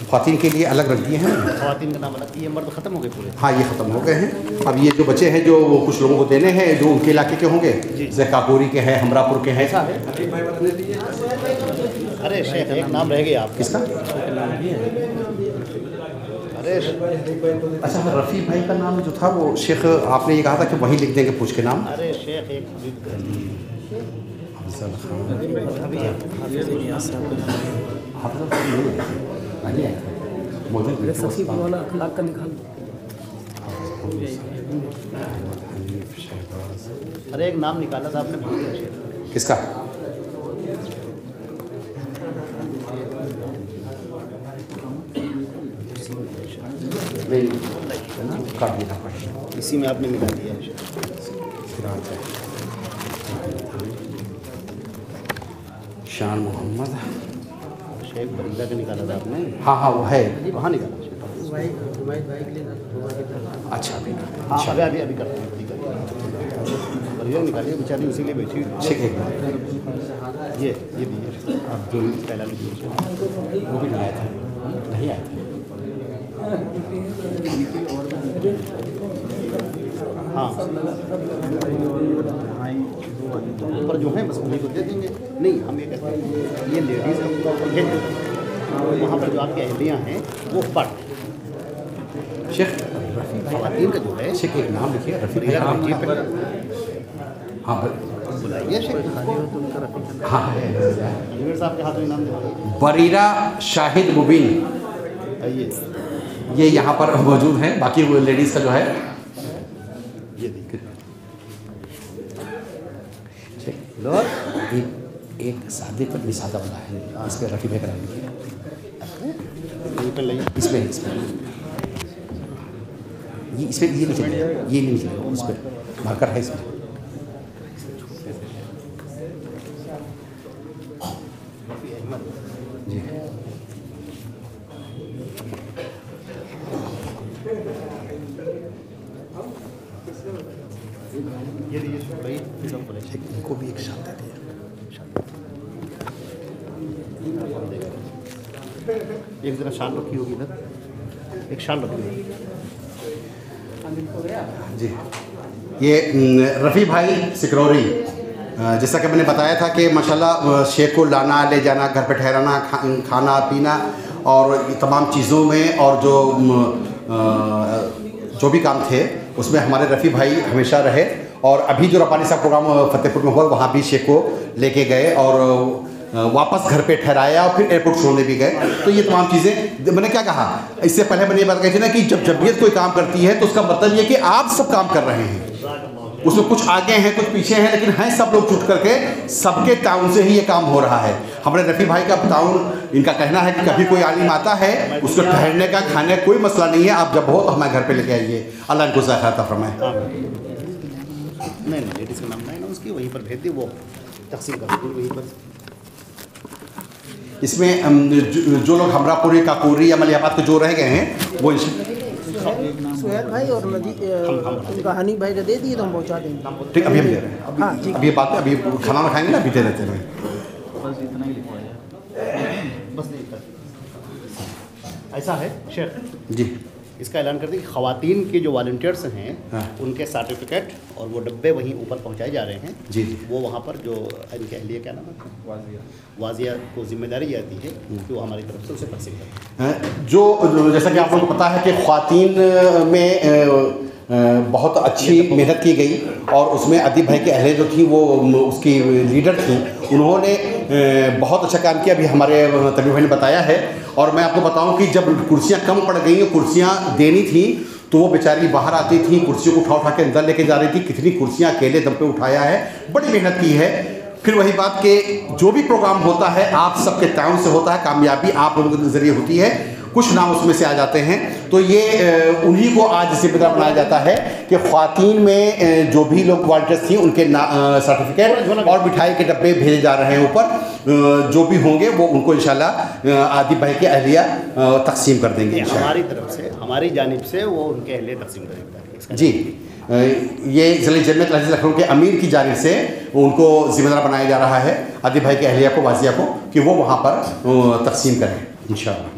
ख्वातीन के लिए अलग रख दिए हैं। ख़वातीन का नाम अलग, ये मर्द ख़त्म हो गए पूरे। हाँ ये ख़त्म हो गए हैं। अब ये जो बचे हैं, जो वो कुछ लोगों को देने हैं, जो उनके इलाके के होंगे, जैसे काकोरी के हैं, हमरापुर के हैं। अरे शेख एक नाम रह गया आप। किसका? अरे अच्छा रफ़ी भाई का नाम जो था, वो शेख आपने ये कहा था कि वहीं लिख देंगे पूछ के नाम। अरे शेख एक अरे एक नाम निकाला था आपने, भूल गए शेख। किसका? काट देना पड़ेगा। इसी में आपने मिला दिया शेख। शान मोहम्मद, शेख बरिंदा का निकाला था आपने। हाँ हाँ वो है। वहाँ निकाला शेख। अच्छा अभी हाँ अभी अभी अभी करते हैं, अभी करते हैं। बरिया निकालिए, बेचारी उसी लिए बैठी हुई। ठीक है। ये भी है अब्दुल पहला भी दिया। वो भी नहीं आया था, नहीं आया था। हाँ ऊपर जो है बस उन्हीं को दे देंगे। नहीं हम ये कहते हैं ये लेडीज़ हम ऊपर भेज देते हैं, वहाँ पर जो आपकी अहलियाँ हैं वो पढ़। शेख ख़वातीन का जो है शेख एक नाम लिखिए, रफ़ी बरिया भाई। भेजिए पहले। हाँ बुलाइए शेख। हाँ, अजमेर साहब के हाथ में नाम दे। बरीरा शाहिद मुबीन, आइए, ये यहाँ पर मौजूद हैं। बाकी वो लेडीज़ का जो है ये देखिए। एक सादे पर भी सादा वाला है, इस पर रफी भाई कराएंगे, यहीं पर लाइए। इसमें ये इस पर ये नहीं चलेगा, ये नहीं चलेगा, उस पर मार्कर है इसमें। जी ये देखिए भाई, एकदम बोले शेख। इनको भी एक शान दे दिया। एक जरा शाल रखी होगी इधर, एक शाल रखी होगी। जी, ये रफ़ी भाई सिकरौरी, जैसा कि मैंने बताया था कि माशाल्लाह शेख को लाना, ले जाना, घर पे ठहराना, खाना पीना और तमाम चीज़ों में, और जो भी काम थे उसमें हमारे रफ़ी भाई हमेशा रहे। और अभी जो रब्बानी साहब प्रोग्राम फतेहपुर में हुआ, वहाँ भी शेख को लेके गए और वापस घर पे ठहराया और फिर एयरपोर्ट छोड़ने भी गए। तो ये तमाम चीज़ें, मैंने क्या कहा इससे पहले, मैंने ये बात कही थी ना कि जब जमयत कोई काम करती है तो उसका मतलब ये कि आप सब काम कर रहे हैं, उसमें कुछ आगे हैं कुछ पीछे हैं, लेकिन हैं सब लोग जुट करके, सबके ताउन से ही ये काम हो रहा है। हमारे रफ़ी भाई का ताउन, इनका कहना है कि कभी कोई आलिम आता है, उसको ठहरने का, खाने का कोई मसला नहीं है, आप जब हो तो हमारे घर पे लेके आइए। अल्लाह इनको ज़ाहिर अता फरमाए। नहीं, लेडीज़ का नाम नहीं ना उसकी, वहीं पर भेज दी, वो तकसीम कर दी वहीं पर। इसमें जो लोग हमरापुरी, काकोरी या मलियाबाद के जो रह गए हैं वो सुहेल भाई और उनका हनी भाई दे दिए तो हम पहुँचा देंगे। ठीक, अभी हम दे रहे हैं। हाँ ठीक। अभी बात है, अभी खाना खाएंगे ना, अभी दे देते हैं। बस इतना ही लिखवाया। बस नहीं कर, ऐसा है शेख जी, इसका ऐलान कर दें कि ख़वातीन के जो वॉलंटियर्स हैं, हाँ। उनके सर्टिफिकेट और वो डब्बे वहीं ऊपर पहुंचाए जा रहे हैं। जी जी, वो वहाँ पर जो इनके अहलिया, क्या नाम है, वाजिया को जिम्मेदारी जाती है कि वो हमारी तरफ से उसे तकसीम करें। जो जैसा कि आप लोगों को पता है कि ख्वातीन में बहुत अच्छी मेहनत की गई, और उसमें अदीब भाई की अहले जो थी वो उसकी लीडर थी, उन्होंने बहुत अच्छा काम किया। अभी हमारे तबीब भाई ने बताया है। और मैं आपको बताऊं कि जब कुर्सियां कम पड़ गई, कुर्सियां देनी थी, तो वो बेचारी बाहर आती थी, कुर्सियों को उठा के अंदर लेके जा रही थी। कितनी कुर्सियां अकेले दम पे उठाया है, बड़ी मेहनत की है। फिर वही बात कि जो भी प्रोग्राम होता है आप सबके ताउन से होता है, कामयाबी आप लोगों के ज़रिए होती है, कुछ नाम उसमें से आ जाते हैं। तो ये उन्हीं को आज जिम्मेदार बनाया जाता है कि ख्वातीन में जो भी लोग वॉलंटियर्स थी उनके सर्टिफिकेट और मिठाई के डब्बे भेजे जा रहे हैं ऊपर। जो भी होंगे वो उनको इंशाल्लाह आदिब भाई के अहलिया तकसीम कर देंगे। हमारी तरफ से, हमारी जानिब से वो उनके अहलिया तकसीम करेंगे। जी, ये ज़िले जमियत अजीज़ लखनऊ के अमीर की जानिब से उनको जिम्मेदार बनाया जा रहा है, आदिब भाई के अहलिया को, वाजिया को, कि वो वहाँ पर तकसीम करें इंशाल्लाह।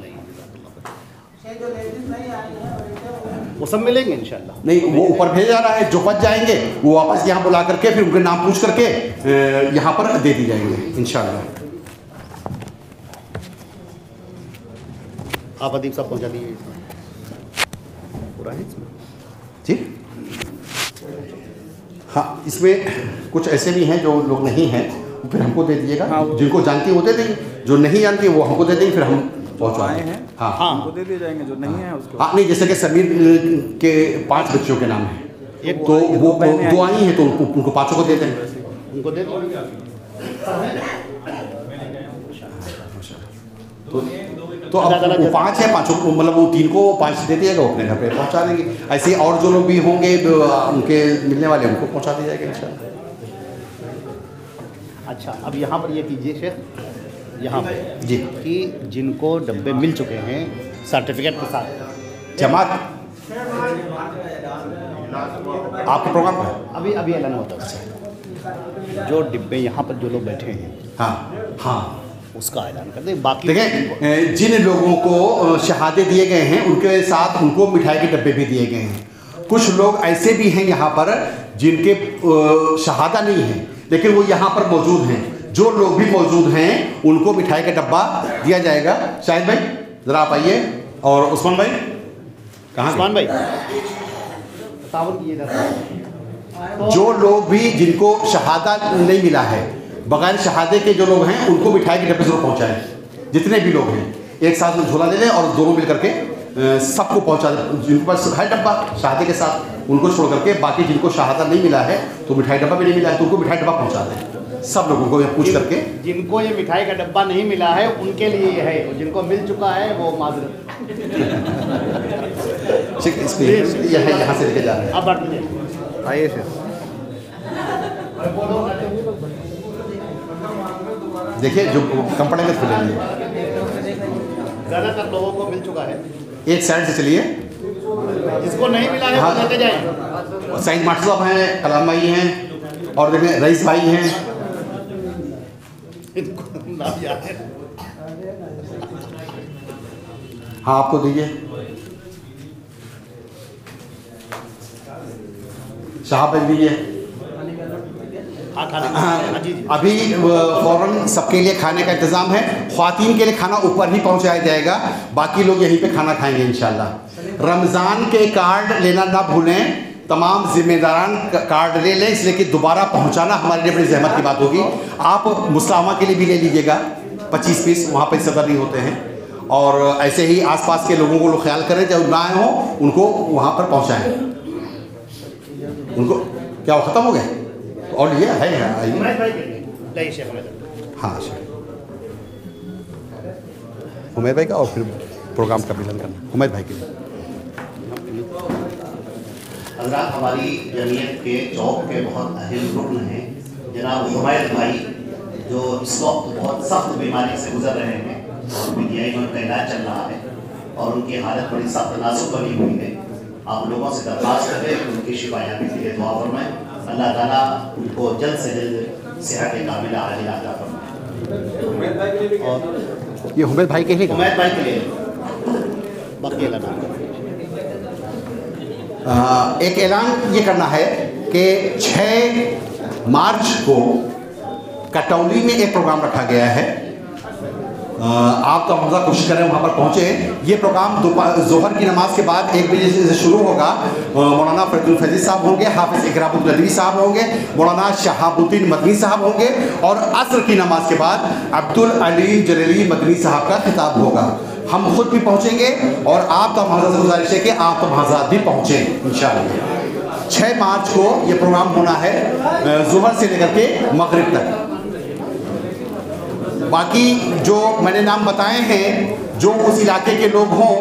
वो सब मिलेंगे इंशाल्लाह। नहीं, वो ऊपर भेजा जा रहा है, जो बच जाएंगे वो वापस यहाँ बुला करके फिर उनके नाम पूछ करके यहाँ पर दे दी जाएंगे इंशाल्लाह। आप अदीब साहब पहुँचा दीजिए पूरा है इसमें। जी हाँ, इसमें कुछ ऐसे भी हैं जो लोग नहीं हैं, फिर हमको दे दीजिएगा। जिनको जानती है वो दे देंगे, जो नहीं जानती वो हमको दे देंगे, फिर हम पहुँचाए हैं। हाँ हाँ, उनको दे दिए जाएंगे, जो नहीं है उसको। हाँ, नहीं, जैसे कि समीर के 5 बच्चों के नाम हैं, तो वो 2 आई हैं, तो उनको 5 को दे दें, उनको दे दो। तो अब वो 5 है, 5 को मतलब वो 3 को 5 दे दिएगा, वो अपने घर पे पहुंचा देंगे। ऐसे और जो लोग भी होंगे उनके मिलने वाले, उनको पहुंचा दिया जाएगा इंशाल्लाह। अच्छा, अब यहाँ पर ये कीजिए शेख, यहाँ पे जी, कि जिनको डब्बे मिल चुके हैं सर्टिफिकेट के साथ, जमात आपका प्रोग्राम है अभी अभी ऐलान होता है, जो डिब्बे यहाँ पर जो लोग बैठे हैं, हाँ हाँ, उसका ऐलान कर दें। बाकी देखें, जिन लोगों को शहादे दिए गए हैं उनके साथ उनको मिठाई के डब्बे भी दिए गए हैं। कुछ लोग ऐसे भी हैं यहाँ पर जिनके शहादा नहीं है, लेकिन वो यहाँ पर मौजूद हैं। जो लोग भी मौजूद हैं उनको मिठाई का डब्बा दिया जाएगा। शाहिद भाई ज़रा आप आइए, और उस्मान भाई कहाँ? उस्मान भाई तावन की इधर जो लोग भी जिनको शहादा नहीं मिला है, बगैर शहादे के जो लोग हैं, उनको मिठाई के डब्बे जरूर पहुँचाएँ। जितने भी लोग हैं एक साथ में झोला ले लें और दोनों मिल करके सबको पहुँचा दें। जिनके पास है डब्बा शहादे के साथ, उनको छोड़ करके बाकी जिनको शहादा नहीं मिला है, तो मिठाई डब्बा भी नहीं मिला है, तो उनको मिठाई डब्बा पहुँचा दें। सब लोगों को ये पूछ करके, जिनको ये मिठाई का डब्बा नहीं मिला है उनके लिए ये है, और जिनको मिल चुका है वो माजरत। ठीक, इसमें यहाँ से लेके जा रहे हैं। अब बात कीजिए, आइए सर। देखिए जो कम पड़ेंगे तो ले लीजिए। ज़्यादातर लोगों को मिल चुका है। एक साइड से चलिए, जिसको नहीं मिला है हाँ। वो लेते जाए। सईद मास्टर साहब हैं, कलाम भाई हैं, और देखें रईस भाई हैं। नाम याद है। हाँ आपको दीजिए, साहब भाई दीजिए। अभी फ़ौरन सबके लिए खाने का इंतज़ाम है। ख़वातीन के लिए खाना ऊपर ही पहुंचाया जाएगा, बाकी लोग यहीं पे खाना खाएंगे इंशाल्लाह। रमज़ान के कार्ड लेना ना भूलें, तमाम जिम्मेदारान कार्ड ले लें, इसलिए कि दोबारा पहुंचाना हमारे लिए बड़ी जहमत की बात होगी। आप मुस्लामा के लिए भी ले लीजिएगा 25 पीस, वहाँ पर सदर नहीं होते हैं। और ऐसे ही आसपास के लोगों को लोग ख्याल करें, जब ना आए हों उनको वहाँ पर पहुँचाएँ। उनको क्या वो ख़त्म हो गए? और ये है हाँ उमैर भाई का, और फिर प्रोग्राम का मिलन करना उमैर भाई के लिए। हज़रात, हमारी जमीयत के चौक के बहुत अहम रुकन हैं जनाब उमैर भाई, जो इस वक्त बहुत सख्त बीमारी से गुजर रहे हैं और पीटीआई में उनका इलाज चल रहा है और उनकी हालत बड़ी सख्त नाजुक बनी हुई है। आप लोगों से दरख्वास्त करें कि उनकी शिफायाबी के लिए दुआ फरमाएं। अल्लाह ताला उनको जल्द से जल्द सेहत कामिला आजिला अता फरमाए। और ये उमैर भाई के लिए, उमैर भाई के लिए बाकी ऐलान एक ऐलान ये करना है कि 6 मार्च को कटौली में एक प्रोग्राम रखा गया है। आप तो हमजा कोशिश करें वहाँ पर पहुँचे। ये प्रोग्राम जोहर की नमाज के बाद 1 बजे से शुरू होगा। मौलाना फरीदुल फैज़ी साहब होंगे, हाफिज़ इकरामुल नदवी साहब होंगे, मौलाना शहाबुद्दीन मदनी साहब होंगे, और असर की नमाज के बाद अब्दुल अली जलीली मदनी साहब का खिताब होगा। हम खुद भी पहुँचेंगे और आप तो हमजा से गुजारिश है कि आप तो हज़रात भी पहुँचें इंशाअल्लाह। 6 मार्च को ये प्रोग्राम होना है, जोहर से लेकर के मगरिब तक। बाकी जो मैंने नाम बताए हैं, जो उस इलाके के लोग हों